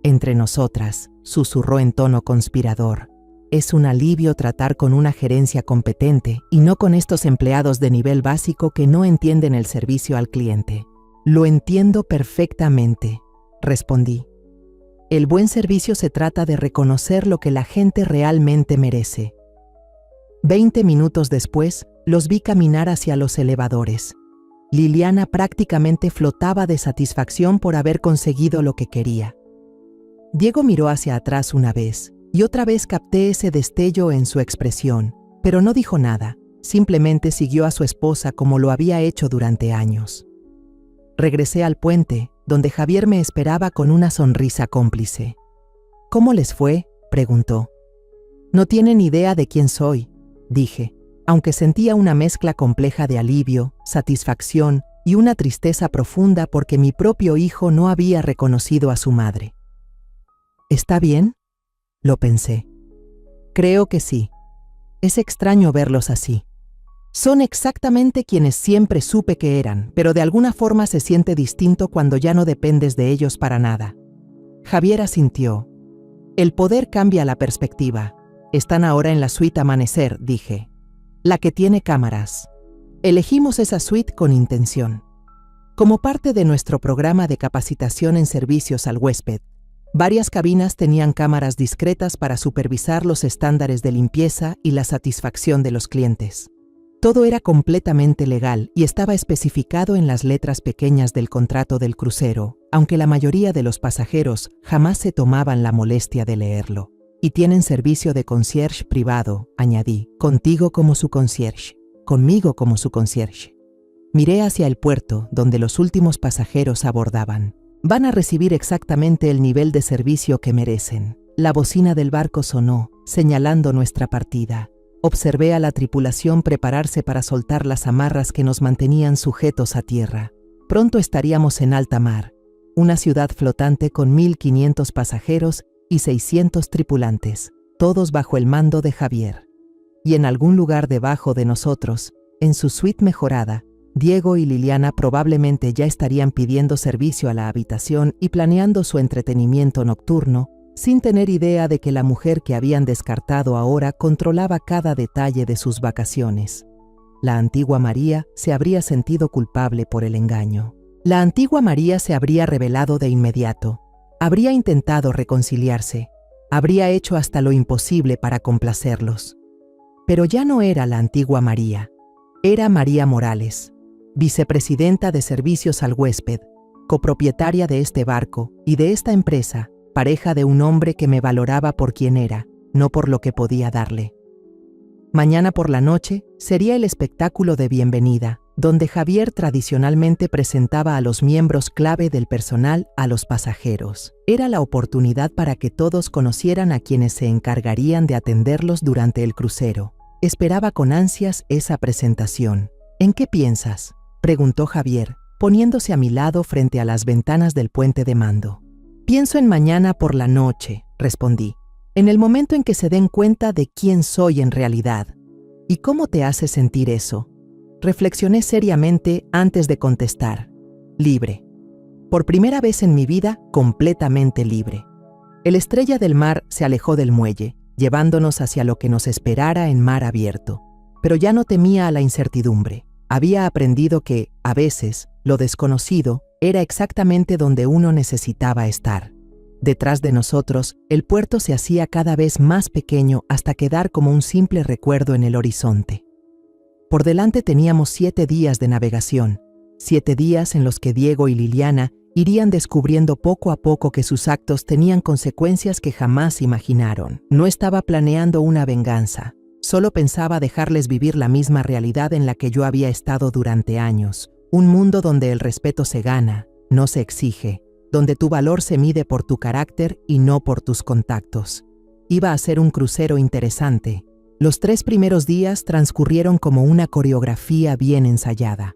Entre nosotras, susurró en tono conspirador. Es un alivio tratar con una gerencia competente y no con estos empleados de nivel básico que no entienden el servicio al cliente. Lo entiendo perfectamente, respondí. El buen servicio se trata de reconocer lo que la gente realmente merece. 20 minutos después, los vi caminar hacia los elevadores. Liliana prácticamente flotaba de satisfacción por haber conseguido lo que quería. Diego miró hacia atrás una vez, y otra vez capté ese destello en su expresión, pero no dijo nada, simplemente siguió a su esposa como lo había hecho durante años. Regresé al puente, donde Javier me esperaba con una sonrisa cómplice. ¿Cómo les fue?, preguntó. No tienen idea de quién soy, dije, aunque sentía una mezcla compleja de alivio, satisfacción y una tristeza profunda porque mi propio hijo no había reconocido a su madre. ¿Está bien?, lo pensé. Creo que sí. Es extraño verlos así. Son exactamente quienes siempre supe que eran, pero de alguna forma se siente distinto cuando ya no dependes de ellos para nada. Javier asintió. El poder cambia la perspectiva. Están ahora en la suite Amanecer, dije. La que tiene cámaras. Elegimos esa suite con intención. Como parte de nuestro programa de capacitación en servicios al huésped, varias cabinas tenían cámaras discretas para supervisar los estándares de limpieza y la satisfacción de los clientes. Todo era completamente legal y estaba especificado en las letras pequeñas del contrato del crucero, aunque la mayoría de los pasajeros jamás se tomaban la molestia de leerlo. Y tienen servicio de concierge privado, añadí, contigo como su concierge, conmigo como su concierge. Miré hacia el puerto, donde los últimos pasajeros abordaban. Van a recibir exactamente el nivel de servicio que merecen. La bocina del barco sonó, señalando nuestra partida. Observé a la tripulación prepararse para soltar las amarras que nos mantenían sujetos a tierra. Pronto estaríamos en alta mar, una ciudad flotante con 1.500 pasajeros y 600 tripulantes, todos bajo el mando de Javier. Y en algún lugar debajo de nosotros, en su suite mejorada, Diego y Liliana probablemente ya estarían pidiendo servicio a la habitación y planeando su entretenimiento nocturno, sin tener idea de que la mujer que habían descartado ahora controlaba cada detalle de sus vacaciones. La antigua María se habría sentido culpable por el engaño. La antigua María se habría rebelado de inmediato. Habría intentado reconciliarse. Habría hecho hasta lo imposible para complacerlos. Pero ya no era la antigua María. Era María Morales, vicepresidenta de servicios al huésped, copropietaria de este barco y de esta empresa, pareja de un hombre que me valoraba por quien era, no por lo que podía darle. Mañana por la noche sería el espectáculo de bienvenida, donde Javier tradicionalmente presentaba a los miembros clave del personal a los pasajeros. Era la oportunidad para que todos conocieran a quienes se encargarían de atenderlos durante el crucero. Esperaba con ansias esa presentación. ¿En qué piensas?, preguntó Javier, poniéndose a mi lado frente a las ventanas del puente de mando. Pienso en mañana por la noche, respondí, en el momento en que se den cuenta de quién soy en realidad. ¿Y cómo te hace sentir eso? Reflexioné seriamente antes de contestar. Libre. Por primera vez en mi vida, completamente libre. El Estrella del Mar se alejó del muelle, llevándonos hacia lo que nos esperara en mar abierto. Pero ya no temía a la incertidumbre. Había aprendido que, a veces, lo desconocido era exactamente donde uno necesitaba estar. Detrás de nosotros, el puerto se hacía cada vez más pequeño hasta quedar como un simple recuerdo en el horizonte. Por delante teníamos 7 días de navegación, 7 días en los que Diego y Liliana irían descubriendo poco a poco que sus actos tenían consecuencias que jamás imaginaron. No estaba planeando una venganza, solo pensaba dejarles vivir la misma realidad en la que yo había estado durante años, un mundo donde el respeto se gana, no se exige, donde tu valor se mide por tu carácter y no por tus contactos. Iba a ser un crucero interesante. Los 3 primeros días transcurrieron como una coreografía bien ensayada.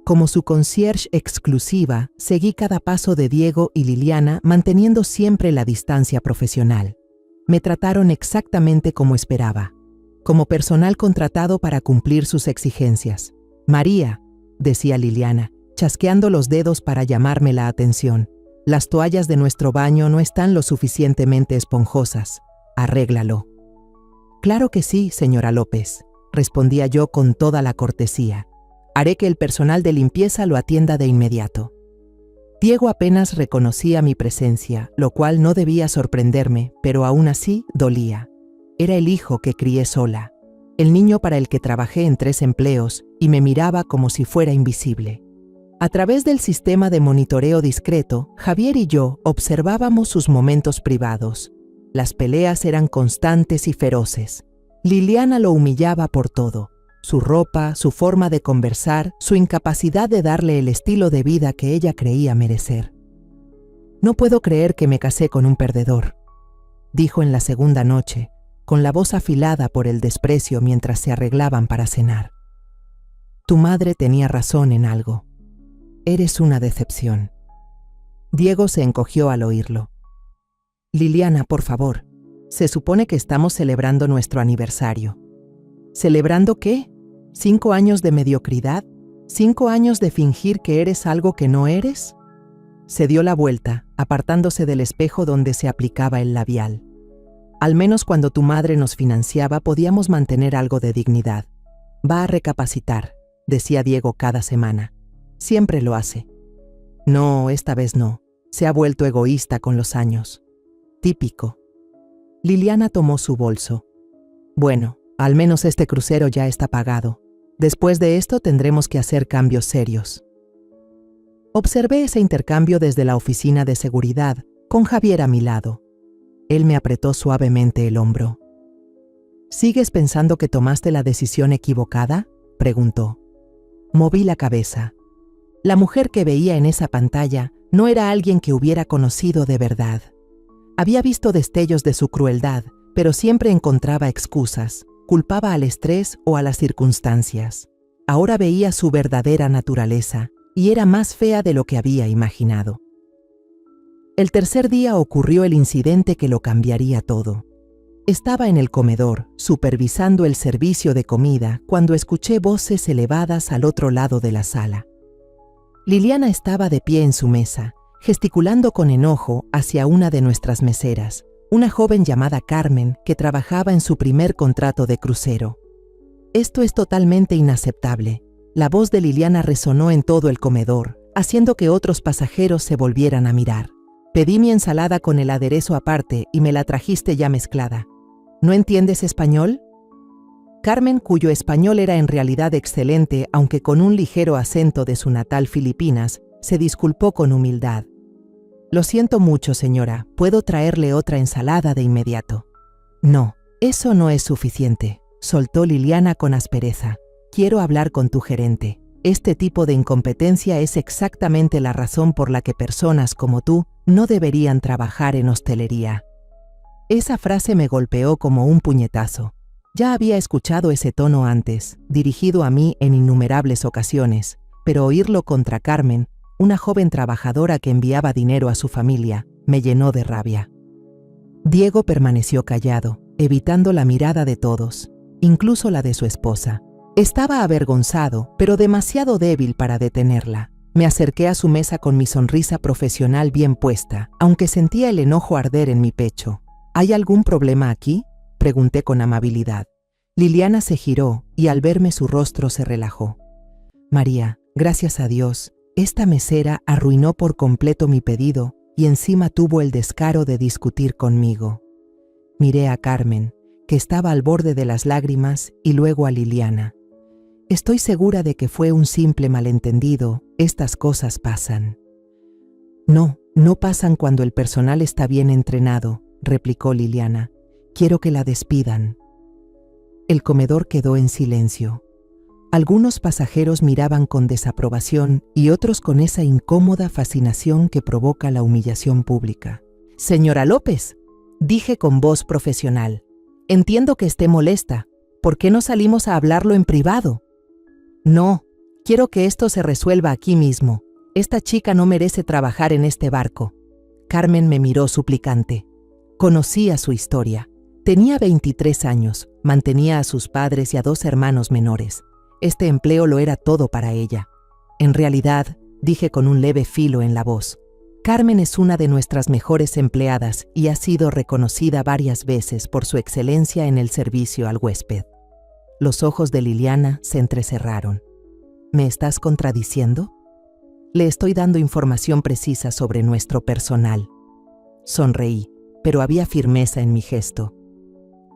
Como su concierge exclusiva, seguí cada paso de Diego y Liliana manteniendo siempre la distancia profesional. Me trataron exactamente como esperaba, como personal contratado para cumplir sus exigencias. María, decía Liliana, chasqueando los dedos para llamarme la atención. Las toallas de nuestro baño no están lo suficientemente esponjosas. Arréglalo. Claro que sí, señora López, respondía yo con toda la cortesía. Haré que el personal de limpieza lo atienda de inmediato. Diego apenas reconocía mi presencia, lo cual no debía sorprenderme, pero aún así dolía. Era el hijo que crié sola, el niño para el que trabajé en 3 empleos y me miraba como si fuera invisible. A través del sistema de monitoreo discreto, Javier y yo observábamos sus momentos privados. Las peleas eran constantes y feroces. Liliana lo humillaba por todo. Su ropa, su forma de conversar, su incapacidad de darle el estilo de vida que ella creía merecer. No puedo creer que me casé con un perdedor, dijo en la segunda noche, con la voz afilada por el desprecio mientras se arreglaban para cenar. Tu madre tenía razón en algo. Eres una decepción. Diego se encogió al oírlo. Liliana, por favor, se supone que estamos celebrando nuestro aniversario. ¿Celebrando qué? ¿5 años de mediocridad? ¿5 años de fingir que eres algo que no eres? Se dio la vuelta, apartándose del espejo donde se aplicaba el labial. Al menos cuando tu madre nos financiaba podíamos mantener algo de dignidad. Va a recapacitar, decía Diego cada semana. Siempre lo hace. No, esta vez no. Se ha vuelto egoísta con los años. Típico. Liliana tomó su bolso. Bueno, al menos este crucero ya está pagado. Después de esto tendremos que hacer cambios serios. Observé ese intercambio desde la oficina de seguridad, con Javier a mi lado. Él me apretó suavemente el hombro. ¿Sigues pensando que tomaste la decisión equivocada?, preguntó. Moví la cabeza. La mujer que veía en esa pantalla no era alguien que hubiera conocido de verdad. Había visto destellos de su crueldad, pero siempre encontraba excusas, culpaba al estrés o a las circunstancias. Ahora veía su verdadera naturaleza, y era más fea de lo que había imaginado. El tercer día ocurrió el incidente que lo cambiaría todo. Estaba en el comedor, supervisando el servicio de comida, cuando escuché voces elevadas al otro lado de la sala. Liliana estaba de pie en su mesa, gesticulando con enojo hacia una de nuestras meseras, una joven llamada Carmen que trabajaba en su primer contrato de crucero. Esto es totalmente inaceptable. La voz de Liliana resonó en todo el comedor, haciendo que otros pasajeros se volvieran a mirar. Pedí mi ensalada con el aderezo aparte y me la trajiste ya mezclada. ¿No entiendes español? Carmen, cuyo español era en realidad excelente, aunque con un ligero acento de su natal Filipinas, se disculpó con humildad. Lo siento mucho, señora, ¿puedo traerle otra ensalada de inmediato? No, eso no es suficiente, soltó Liliana con aspereza. Quiero hablar con tu gerente. Este tipo de incompetencia es exactamente la razón por la que personas como tú no deberían trabajar en hostelería. Esa frase me golpeó como un puñetazo. Ya había escuchado ese tono antes, dirigido a mí en innumerables ocasiones, pero oírlo contra Carmen, una joven trabajadora que enviaba dinero a su familia, me llenó de rabia. Diego permaneció callado, evitando la mirada de todos, incluso la de su esposa. Estaba avergonzado, pero demasiado débil para detenerla. Me acerqué a su mesa con mi sonrisa profesional bien puesta, aunque sentía el enojo arder en mi pecho. ¿Hay algún problema aquí?, pregunté con amabilidad. Liliana se giró y al verme su rostro se relajó. María, gracias a Dios, esta mesera arruinó por completo mi pedido y encima tuvo el descaro de discutir conmigo. Miré a Carmen, que estaba al borde de las lágrimas, y luego a Liliana. Estoy segura de que fue un simple malentendido, estas cosas pasan. No, no pasan cuando el personal está bien entrenado, replicó Liliana. Quiero que la despidan. El comedor quedó en silencio. Algunos pasajeros miraban con desaprobación y otros con esa incómoda fascinación que provoca la humillación pública. Señora López, dije con voz profesional, entiendo que esté molesta. ¿Por qué no salimos a hablarlo en privado? No, quiero que esto se resuelva aquí mismo. Esta chica no merece trabajar en este barco. Carmen me miró suplicante. Conocía su historia. Tenía 23 años, mantenía a sus padres y a 2 hermanos menores. Este empleo lo era todo para ella. En realidad, dije con un leve filo en la voz, Carmen es una de nuestras mejores empleadas y ha sido reconocida varias veces por su excelencia en el servicio al huésped. Los ojos de Liliana se entrecerraron. ¿Me estás contradiciendo? Le estoy dando información precisa sobre nuestro personal. Sonreí, pero había firmeza en mi gesto.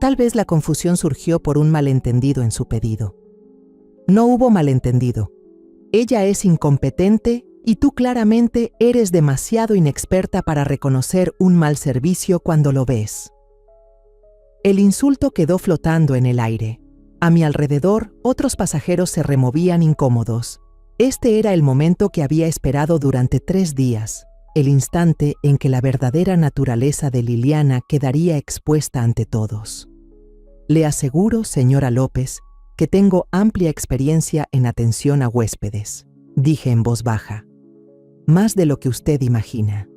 Tal vez la confusión surgió por un malentendido en su pedido. No hubo malentendido. Ella es incompetente y tú claramente eres demasiado inexperta para reconocer un mal servicio cuando lo ves. El insulto quedó flotando en el aire. A mi alrededor, otros pasajeros se removían incómodos. Este era el momento que había esperado durante 3 días, el instante en que la verdadera naturaleza de Liliana quedaría expuesta ante todos. Le aseguro, señora López, que tengo amplia experiencia en atención a huéspedes, dije en voz baja. Más de lo que usted imagina.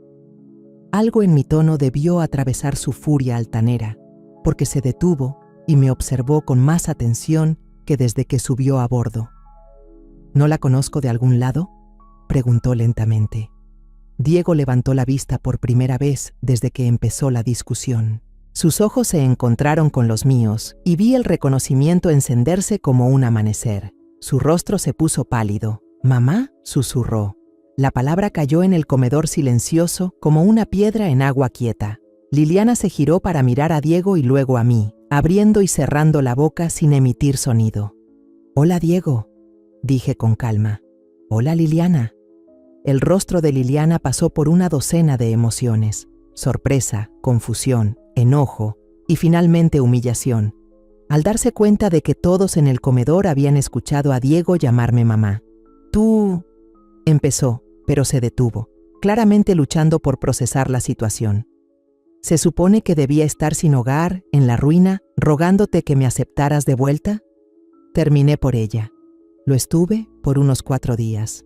Algo en mi tono debió atravesar su furia altanera, porque se detuvo y me observó con más atención que desde que subió a bordo. ¿No la conozco de algún lado?, preguntó lentamente. Diego levantó la vista por primera vez desde que empezó la discusión. Sus ojos se encontraron con los míos y vi el reconocimiento encenderse como un amanecer. Su rostro se puso pálido. «Mamá», susurró. La palabra cayó en el comedor silencioso como una piedra en agua quieta. Liliana se giró para mirar a Diego y luego a mí, abriendo y cerrando la boca sin emitir sonido. «Hola, Diego», dije con calma. «Hola, Liliana». El rostro de Liliana pasó por una docena de emociones: sorpresa, confusión, enojo y finalmente humillación, al darse cuenta de que todos en el comedor habían escuchado a Diego llamarme mamá. «Tú», empezó, pero se detuvo, claramente luchando por procesar la situación. «¿Se supone que debía estar sin hogar, en la ruina, rogándote que me aceptaras de vuelta?» Terminé por ella. Lo estuve por unos 4 días.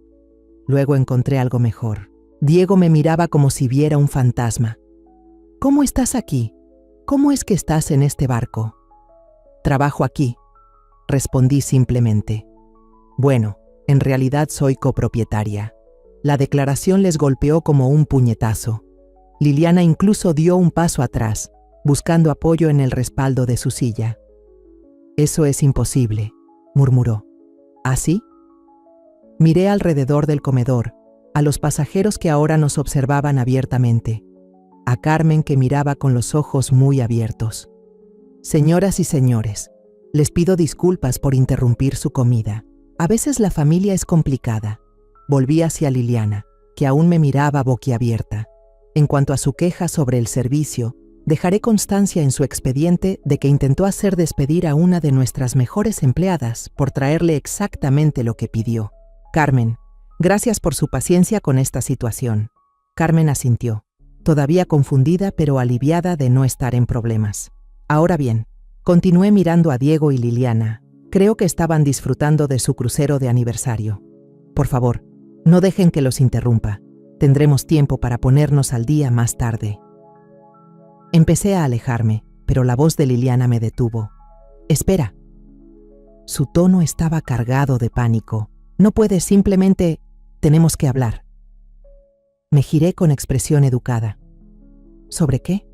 Luego encontré algo mejor. Diego me miraba como si viera un fantasma. «¿Cómo estás aquí? ¿Cómo es que estás en este barco?» «Trabajo aquí», respondí simplemente. «Bueno, en realidad soy copropietaria». La declaración les golpeó como un puñetazo. Liliana incluso dio un paso atrás, buscando apoyo en el respaldo de su silla. «Eso es imposible», murmuró. ¿Así? Miré alrededor del comedor, a los pasajeros que ahora nos observaban abiertamente, a Carmen que miraba con los ojos muy abiertos. «Señoras y señores, les pido disculpas por interrumpir su comida. A veces la familia es complicada». Volví hacia Liliana, que aún me miraba boquiabierta. En cuanto a su queja sobre el servicio, dejaré constancia en su expediente de que intentó hacer despedir a una de nuestras mejores empleadas por traerle exactamente lo que pidió. «Carmen, gracias por su paciencia con esta situación». Carmen asintió, todavía confundida pero aliviada de no estar en problemas. «Ahora bien», continué mirando a Diego y Liliana. Creo que estaban disfrutando de su crucero de aniversario. «Por favor, no dejen que los interrumpa. Tendremos tiempo para ponernos al día más tarde». Empecé a alejarme, pero la voz de Liliana me detuvo. «Espera». Su tono estaba cargado de pánico. «No puedes, simplemente tenemos que hablar». Me giré con expresión educada. ¿Sobre qué?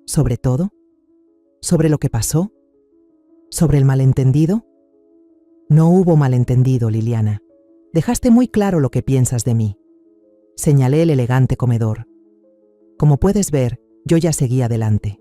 ¿Sobre todo? ¿Sobre lo que pasó? ¿Sobre el malentendido? No hubo malentendido, Liliana. Dejaste muy claro lo que piensas de mí. Señalé el elegante comedor. Como puedes ver, yo ya seguía adelante.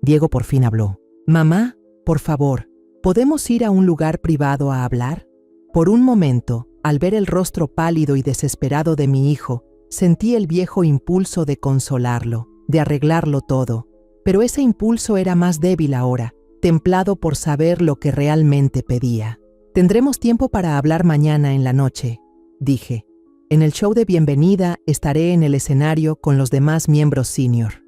Diego por fin habló. «Mamá, por favor, ¿podemos ir a un lugar privado a hablar?» Por un momento, al ver el rostro pálido y desesperado de mi hijo, sentí el viejo impulso de consolarlo, de arreglarlo todo, pero ese impulso era más débil ahora, templado por saber lo que realmente pedía. «Tendremos tiempo para hablar mañana en la noche», dije. «En el show de bienvenida estaré en el escenario con los demás miembros senior».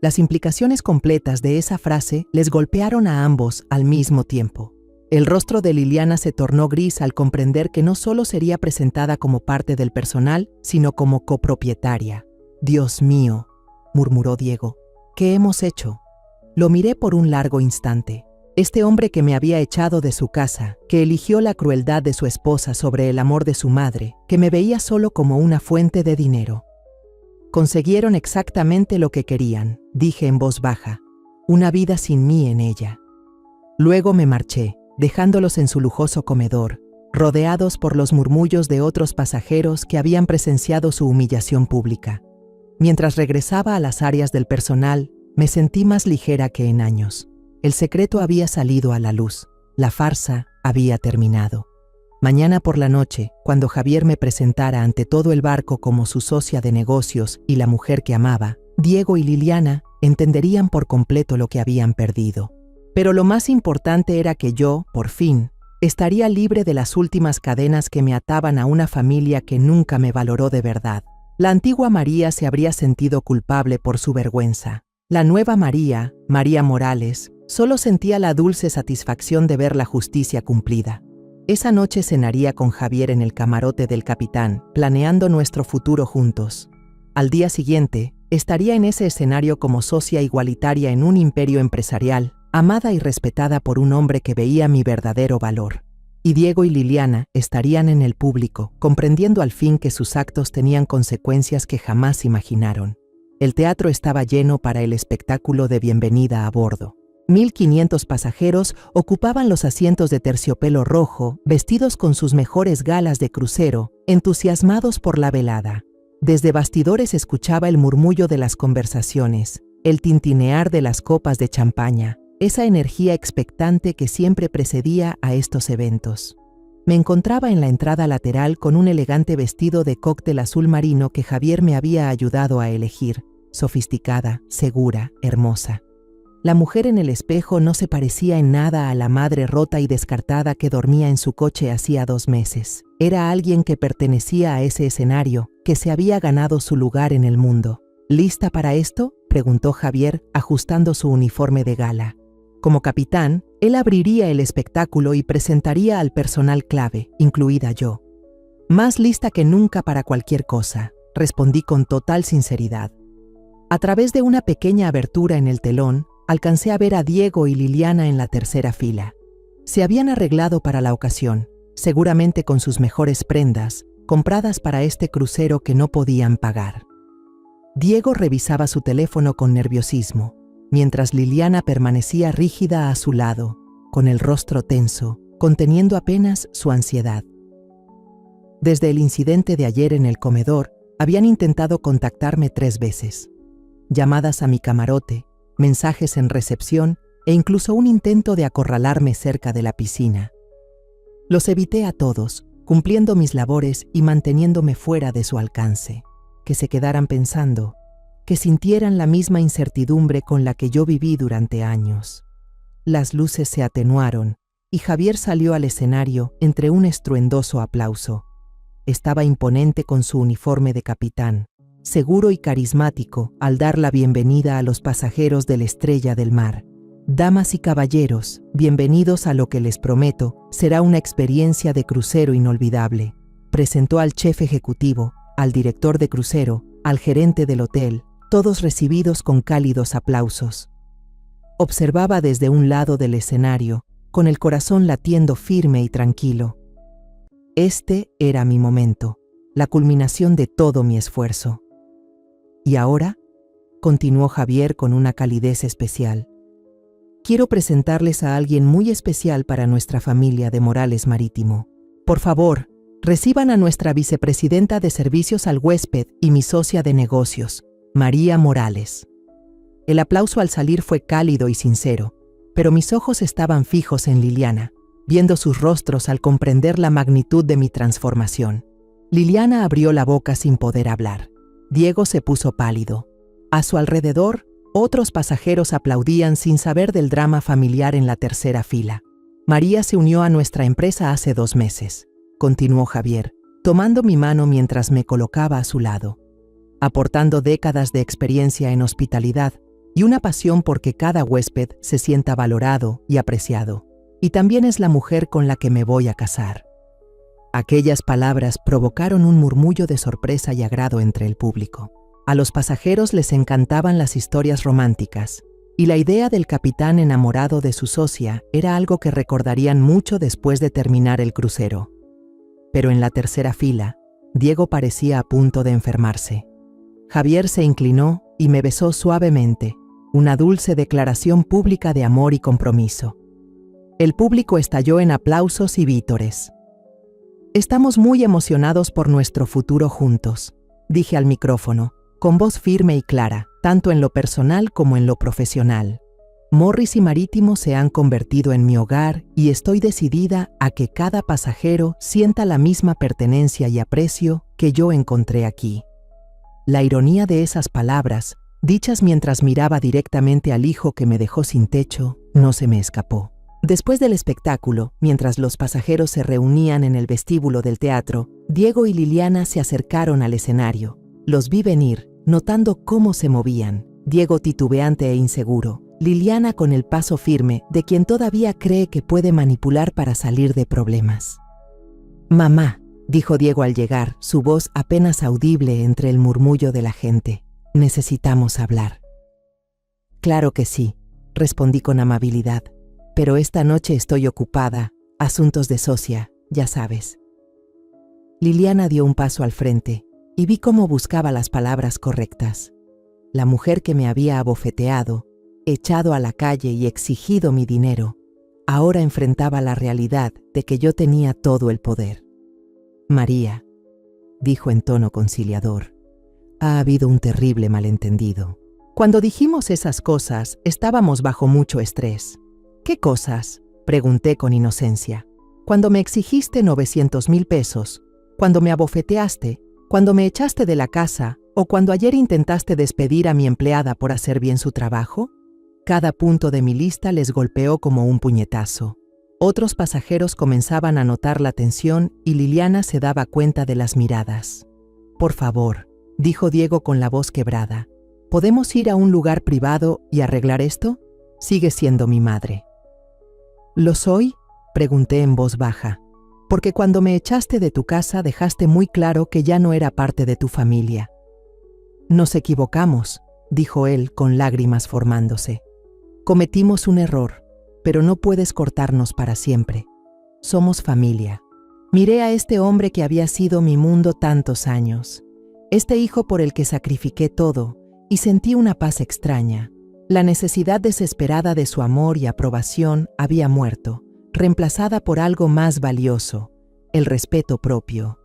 Las implicaciones completas de esa frase les golpearon a ambos al mismo tiempo. El rostro de Liliana se tornó gris al comprender que no solo sería presentada como parte del personal, sino como copropietaria. «Dios mío», murmuró Diego, «¿qué hemos hecho?». Lo miré por un largo instante. Este hombre que me había echado de su casa, que eligió la crueldad de su esposa sobre el amor de su madre, que me veía solo como una fuente de dinero. «Consiguieron exactamente lo que querían», dije en voz baja. «Una vida sin mí en ella». Luego me marché, dejándolos en su lujoso comedor, rodeados por los murmullos de otros pasajeros que habían presenciado su humillación pública. Mientras regresaba a las áreas del personal, me sentí más ligera que en años. El secreto había salido a la luz. La farsa había terminado. Mañana por la noche, cuando Javier me presentara ante todo el barco como su socia de negocios y la mujer que amaba, Diego y Liliana entenderían por completo lo que habían perdido. Pero lo más importante era que yo, por fin, estaría libre de las últimas cadenas que me ataban a una familia que nunca me valoró de verdad. La antigua María se habría sentido culpable por su vergüenza. La nueva María, María Morales, solo sentía la dulce satisfacción de ver la justicia cumplida. Esa noche cenaría con Javier en el camarote del capitán, planeando nuestro futuro juntos. Al día siguiente, estaría en ese escenario como socia igualitaria en un imperio empresarial, amada y respetada por un hombre que veía mi verdadero valor. Y Diego y Liliana estarían en el público, comprendiendo al fin que sus actos tenían consecuencias que jamás imaginaron. El teatro estaba lleno para el espectáculo de bienvenida a bordo. 1.500 pasajeros ocupaban los asientos de terciopelo rojo, vestidos con sus mejores galas de crucero, entusiasmados por la velada. Desde bastidores escuchaba el murmullo de las conversaciones, el tintinear de las copas de champaña, esa energía expectante que siempre precedía a estos eventos. Me encontraba en la entrada lateral con un elegante vestido de cóctel azul marino que Javier me había ayudado a elegir, sofisticada, segura, hermosa. La mujer en el espejo no se parecía en nada a la madre rota y descartada que dormía en su coche hacía 2 meses. Era alguien que pertenecía a ese escenario, que se había ganado su lugar en el mundo. ¿Lista para esto?, preguntó Javier, ajustando su uniforme de gala. Como capitán, él abriría el espectáculo y presentaría al personal clave, incluida yo. Más lista que nunca para cualquier cosa, respondí con total sinceridad. A través de una pequeña abertura en el telón, alcancé a ver a Diego y Liliana en la tercera fila. Se habían arreglado para la ocasión, seguramente con sus mejores prendas, compradas para este crucero que no podían pagar. Diego revisaba su teléfono con nerviosismo, mientras Liliana permanecía rígida a su lado, con el rostro tenso, conteniendo apenas su ansiedad. Desde el incidente de ayer en el comedor, habían intentado contactarme 3 veces. Llamadas a mi camarote, mensajes en recepción e incluso un intento de acorralarme cerca de la piscina. Los evité a todos, cumpliendo mis labores y manteniéndome fuera de su alcance. Que se quedaran pensando, que sintieran la misma incertidumbre con la que yo viví durante años. Las luces se atenuaron y Javier salió al escenario entre un estruendoso aplauso. Estaba imponente con su uniforme de capitán, seguro y carismático al dar la bienvenida a los pasajeros de la Estrella del Mar. Damas y caballeros, bienvenidos a lo que les prometo será una experiencia de crucero inolvidable. Presentó al chef ejecutivo, al director de crucero, al gerente del hotel, todos recibidos con cálidos aplausos. Observaba desde un lado del escenario, con el corazón latiendo firme y tranquilo. Este era mi momento, la culminación de todo mi esfuerzo. ¿Y ahora? Continuó Javier con una calidez especial. Quiero presentarles a alguien muy especial para nuestra familia de Morales Marítimo. Por favor, reciban a nuestra vicepresidenta de Servicios al Huésped y mi socia de negocios, María Morales. El aplauso al salir fue cálido y sincero, pero mis ojos estaban fijos en Liliana, viendo sus rostros al comprender la magnitud de mi transformación. Liliana abrió la boca sin poder hablar. Diego se puso pálido. A su alrededor, otros pasajeros aplaudían sin saber del drama familiar en la tercera fila. María se unió a nuestra empresa hace 2 meses, continuó Javier, tomando mi mano mientras me colocaba a su lado, aportando décadas de experiencia en hospitalidad y una pasión porque cada huésped se sienta valorado y apreciado. Y también es la mujer con la que me voy a casar. Aquellas palabras provocaron un murmullo de sorpresa y agrado entre el público. A los pasajeros les encantaban las historias románticas, y la idea del capitán enamorado de su socia era algo que recordarían mucho después de terminar el crucero. Pero en la tercera fila, Diego parecía a punto de enfermarse. Javier se inclinó y me besó suavemente, una dulce declaración pública de amor y compromiso. El público estalló en aplausos y vítores. Estamos muy emocionados por nuestro futuro juntos, dije al micrófono, con voz firme y clara, tanto en lo personal como en lo profesional. Morris y Marítimo se han convertido en mi hogar y estoy decidida a que cada pasajero sienta la misma pertenencia y aprecio que yo encontré aquí. La ironía de esas palabras, dichas mientras miraba directamente al hijo que me dejó sin techo, no se me escapó. Después del espectáculo, mientras los pasajeros se reunían en el vestíbulo del teatro, Diego y Liliana se acercaron al escenario. Los vi venir, notando cómo se movían. Diego titubeante e inseguro, Liliana con el paso firme de quien todavía cree que puede manipular para salir de problemas. «Mamá», dijo Diego al llegar, su voz apenas audible entre el murmullo de la gente. «Necesitamos hablar». «Claro que sí», respondí con amabilidad. «Pero esta noche estoy ocupada, asuntos de socia, ya sabes». Liliana dio un paso al frente y vi cómo buscaba las palabras correctas. La mujer que me había abofeteado, echado a la calle y exigido mi dinero, ahora enfrentaba la realidad de que yo tenía todo el poder. «María», dijo en tono conciliador, «ha habido un terrible malentendido. Cuando dijimos esas cosas, estábamos bajo mucho estrés». «¿Qué cosas?», pregunté con inocencia. «Cuando me exigiste 900,000 pesos, cuando me abofeteaste, cuando me echaste de la casa o cuando ayer intentaste despedir a mi empleada por hacer bien su trabajo». Cada punto de mi lista les golpeó como un puñetazo. Otros pasajeros comenzaban a notar la tensión y Liliana se daba cuenta de las miradas. «Por favor», dijo Diego con la voz quebrada, «¿podemos ir a un lugar privado y arreglar esto? Sigue siendo mi madre». «¿Lo soy?», pregunté en voz baja, «porque cuando me echaste de tu casa dejaste muy claro que ya no era parte de tu familia». «Nos equivocamos», dijo él con lágrimas formándose. «Cometimos un error, pero no puedes cortarnos para siempre. Somos familia». Miré a este hombre que había sido mi mundo tantos años. Este hijo por el que sacrifiqué todo, y sentí una paz extraña. La necesidad desesperada de su amor y aprobación había muerto, reemplazada por algo más valioso, el respeto propio.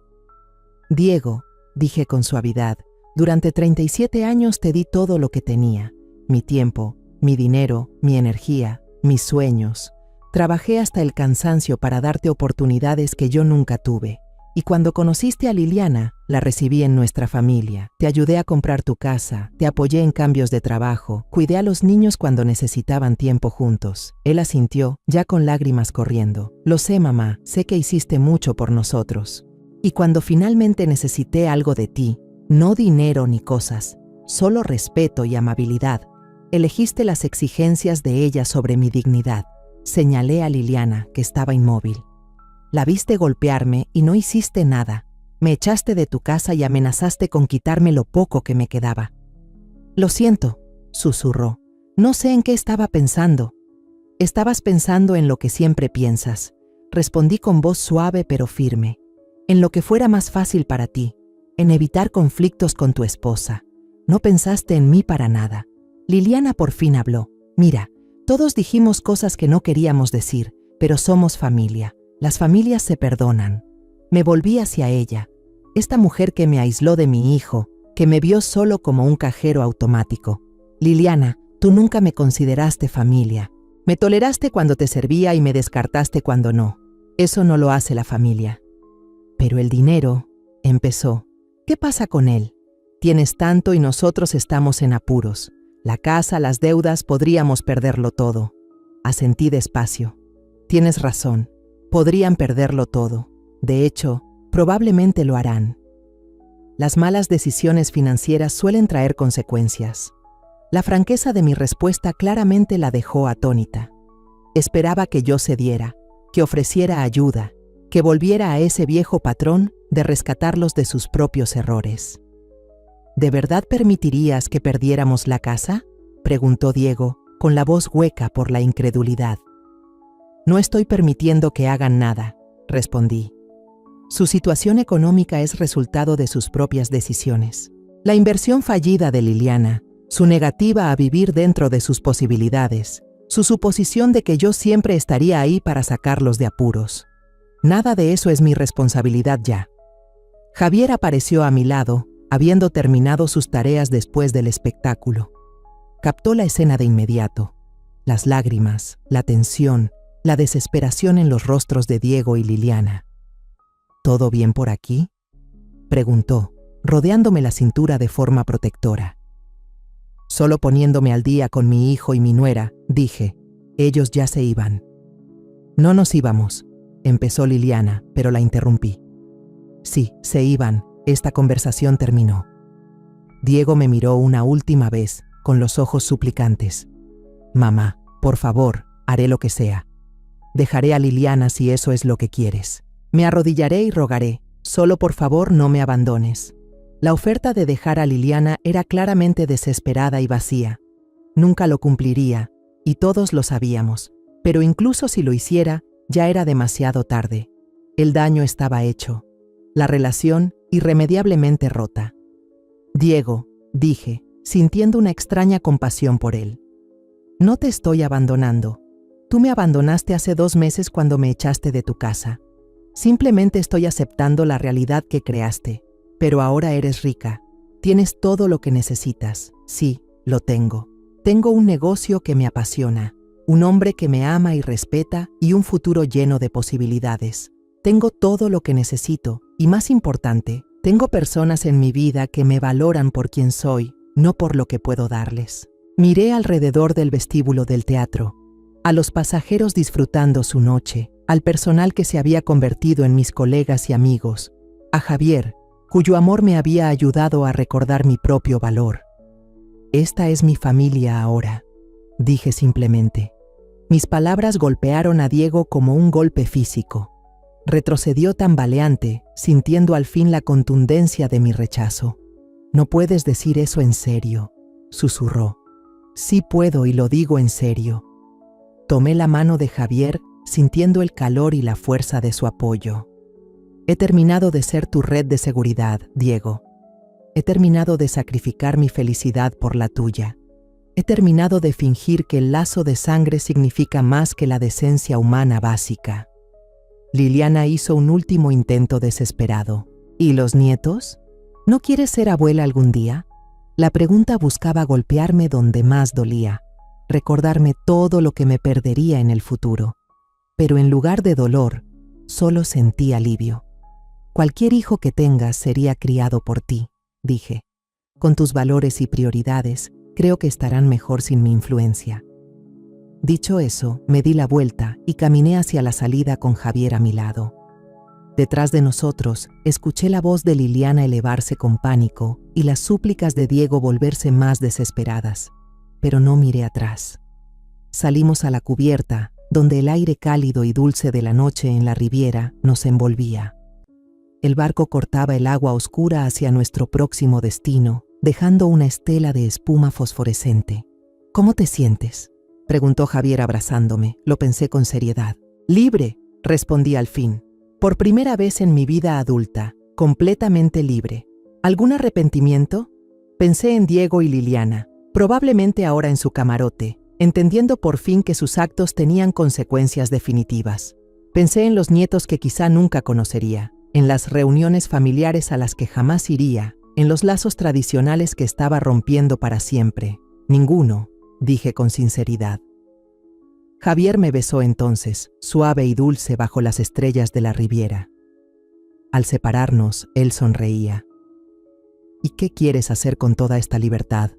Diego, dije con suavidad, durante 37 años te di todo lo que tenía, mi tiempo, mi dinero, mi energía, mis sueños. Trabajé hasta el cansancio para darte oportunidades que yo nunca tuve. Y cuando conociste a Liliana, la recibí en nuestra familia. Te ayudé a comprar tu casa, te apoyé en cambios de trabajo, cuidé a los niños cuando necesitaban tiempo juntos. Él asintió, ya con lágrimas corriendo. Lo sé, mamá, sé que hiciste mucho por nosotros. Y cuando finalmente necesité algo de ti, no dinero ni cosas, solo respeto y amabilidad, elegiste las exigencias de ella sobre mi dignidad. Señalé a Liliana, que estaba inmóvil. La viste golpearme y no hiciste nada. Me echaste de tu casa y amenazaste con quitarme lo poco que me quedaba. Lo siento, susurró. No sé en qué estaba pensando. Estabas pensando en lo que siempre piensas. Respondí con voz suave pero firme. En lo que fuera más fácil para ti, en evitar conflictos con tu esposa. No pensaste en mí para nada. Liliana por fin habló. Mira, todos dijimos cosas que no queríamos decir, pero somos familia. Las familias se perdonan. Me volví hacia ella, esta mujer que me aisló de mi hijo, que me vio solo como un cajero automático. Liliana, tú nunca me consideraste familia. Me toleraste cuando te servía y me descartaste cuando no. Eso no lo hace la familia. Pero el dinero, empezó. ¿Qué pasa con él? Tienes tanto y nosotros estamos en apuros. La casa, las deudas, podríamos perderlo todo. Asentí despacio. Tienes razón. Podrían perderlo todo. De hecho, probablemente lo harán. Las malas decisiones financieras suelen traer consecuencias. La franqueza de mi respuesta claramente la dejó atónita. Esperaba que yo cediera, que ofreciera ayuda, que volviera a ese viejo patrón de rescatarlos de sus propios errores. ¿De verdad permitirías que perdiéramos la casa?, preguntó Diego, con la voz hueca por la incredulidad. No estoy permitiendo que hagan nada, respondí. Su situación económica es resultado de sus propias decisiones. La inversión fallida de Liliana, su negativa a vivir dentro de sus posibilidades, su suposición de que yo siempre estaría ahí para sacarlos de apuros. Nada de eso es mi responsabilidad ya. Javier apareció a mi lado, habiendo terminado sus tareas después del espectáculo. Captó la escena de inmediato. Las lágrimas, la tensión, la desesperación en los rostros de Diego y Liliana. ¿Todo bien por aquí?, preguntó, rodeándome la cintura de forma protectora. Solo poniéndome al día con mi hijo y mi nuera, dije, ellos ya se iban. No nos íbamos, empezó Liliana, pero la interrumpí. Sí, se iban, esta conversación terminó. Diego me miró una última vez, con los ojos suplicantes. Mamá, por favor, haré lo que sea. Dejaré a Liliana si eso es lo que quieres. Me arrodillaré y rogaré, solo por favor no me abandones. La oferta de dejar a Liliana era claramente desesperada y vacía. Nunca lo cumpliría, y todos lo sabíamos, pero incluso si lo hiciera, ya era demasiado tarde. El daño estaba hecho. La relación irremediablemente rota. Diego, dije, sintiendo una extraña compasión por él. No te estoy abandonando. Tú me abandonaste hace 2 meses cuando me echaste de tu casa. Simplemente estoy aceptando la realidad que creaste. Pero ahora eres rica. Tienes todo lo que necesitas. Sí, lo tengo. Tengo un negocio que me apasiona, un hombre que me ama y respeta y un futuro lleno de posibilidades. Tengo todo lo que necesito y, más importante, tengo personas en mi vida que me valoran por quien soy, no por lo que puedo darles. Miré alrededor del vestíbulo del teatro, a los pasajeros disfrutando su noche, al personal que se había convertido en mis colegas y amigos, a Javier, cuyo amor me había ayudado a recordar mi propio valor. Esta es mi familia ahora, dije simplemente. Mis palabras golpearon a Diego como un golpe físico. Retrocedió tambaleante, sintiendo al fin la contundencia de mi rechazo. No puedes decir eso en serio, susurró. Sí puedo y lo digo en serio. Tomé la mano de Javier, sintiendo el calor y la fuerza de su apoyo. He terminado de ser tu red de seguridad, Diego. He terminado de sacrificar mi felicidad por la tuya. He terminado de fingir que el lazo de sangre significa más que la decencia humana básica. Liliana hizo un último intento desesperado. ¿Y los nietos? ¿No quieres ser abuela algún día? La pregunta buscaba golpearme donde más dolía, recordarme todo lo que me perdería en el futuro. Pero en lugar de dolor, solo sentí alivio. Cualquier hijo que tengas sería criado por ti, dije. Con tus valores y prioridades, creo que estarán mejor sin mi influencia. Dicho eso, me di la vuelta y caminé hacia la salida con Javier a mi lado. Detrás de nosotros, escuché la voz de Liliana elevarse con pánico y las súplicas de Diego volverse más desesperadas, pero no miré atrás. Salimos a la cubierta, donde el aire cálido y dulce de la noche en la Riviera nos envolvía. El barco cortaba el agua oscura hacia nuestro próximo destino, dejando una estela de espuma fosforescente. ¿Cómo te sientes?, preguntó Javier abrazándome. Lo pensé con seriedad. Libre, respondí al fin. Por primera vez en mi vida adulta, completamente libre. ¿Algún arrepentimiento? Pensé en Diego y Liliana, probablemente ahora en su camarote, entendiendo por fin que sus actos tenían consecuencias definitivas. Pensé en los nietos que quizá nunca conocería, en las reuniones familiares a las que jamás iría, en los lazos tradicionales que estaba rompiendo para siempre. Ninguno, dije con sinceridad. Javier me besó entonces, suave y dulce bajo las estrellas de la Riviera. Al separarnos, él sonreía. ¿Y qué quieres hacer con toda esta libertad?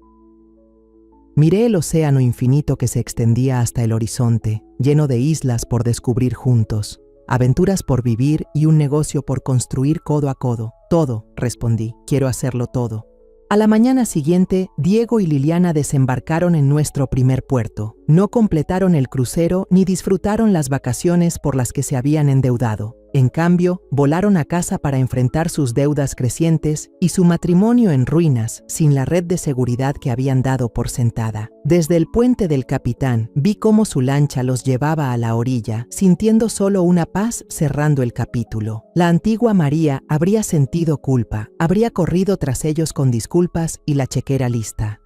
Miré el océano infinito que se extendía hasta el horizonte, lleno de islas por descubrir juntos, aventuras por vivir y un negocio por construir codo a codo. Todo, respondí, quiero hacerlo todo. A la mañana siguiente, Diego y Liliana desembarcaron en nuestro primer puerto. No completaron el crucero ni disfrutaron las vacaciones por las que se habían endeudado. En cambio, volaron a casa para enfrentar sus deudas crecientes y su matrimonio en ruinas, sin la red de seguridad que habían dado por sentada. Desde el puente del Capitán, vi cómo su lancha los llevaba a la orilla, sintiendo solo una paz cerrando el capítulo. La antigua María habría sentido culpa, habría corrido tras ellos con disculpas y la chequera lista.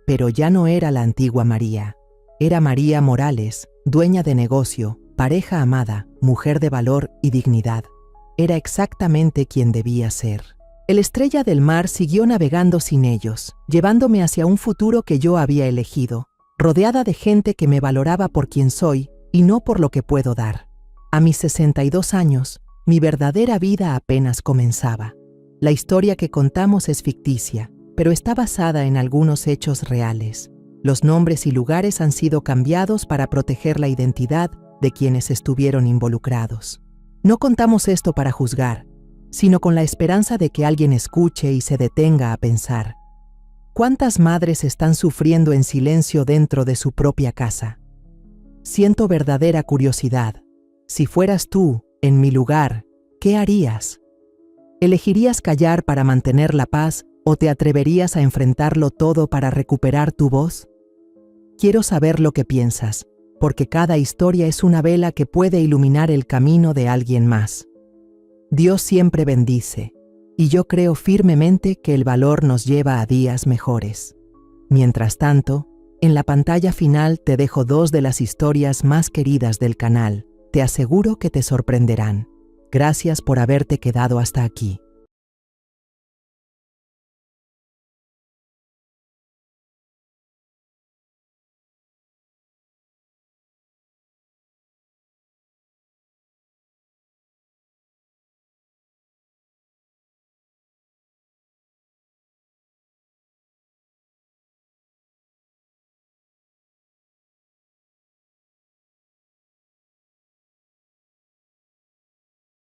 Pero ya no era la antigua María. Era María Morales, dueña de negocio, pareja amada, mujer de valor y dignidad. Era exactamente quien debía ser. El Estrella del Mar siguió navegando sin ellos, llevándome hacia un futuro que yo había elegido, rodeada de gente que me valoraba por quien soy y no por lo que puedo dar. A mis 62 años, mi verdadera vida apenas comenzaba. La historia que contamos es ficticia, pero está basada en algunos hechos reales. Los nombres y lugares han sido cambiados para proteger la identidad de quienes estuvieron involucrados. No contamos esto para juzgar, sino con la esperanza de que alguien escuche y se detenga a pensar. ¿Cuántas madres están sufriendo en silencio dentro de su propia casa? Siento verdadera curiosidad. Si fueras tú, en mi lugar, ¿qué harías? ¿Elegirías callar para mantener la paz o te atreverías a enfrentarlo todo para recuperar tu voz? Quiero saber lo que piensas, porque cada historia es una vela que puede iluminar el camino de alguien más. Dios siempre bendice, y yo creo firmemente que el valor nos lleva a días mejores. Mientras tanto, en la pantalla final te dejo 2 de las historias más queridas del canal. Te aseguro que te sorprenderán. Gracias por haberte quedado hasta aquí.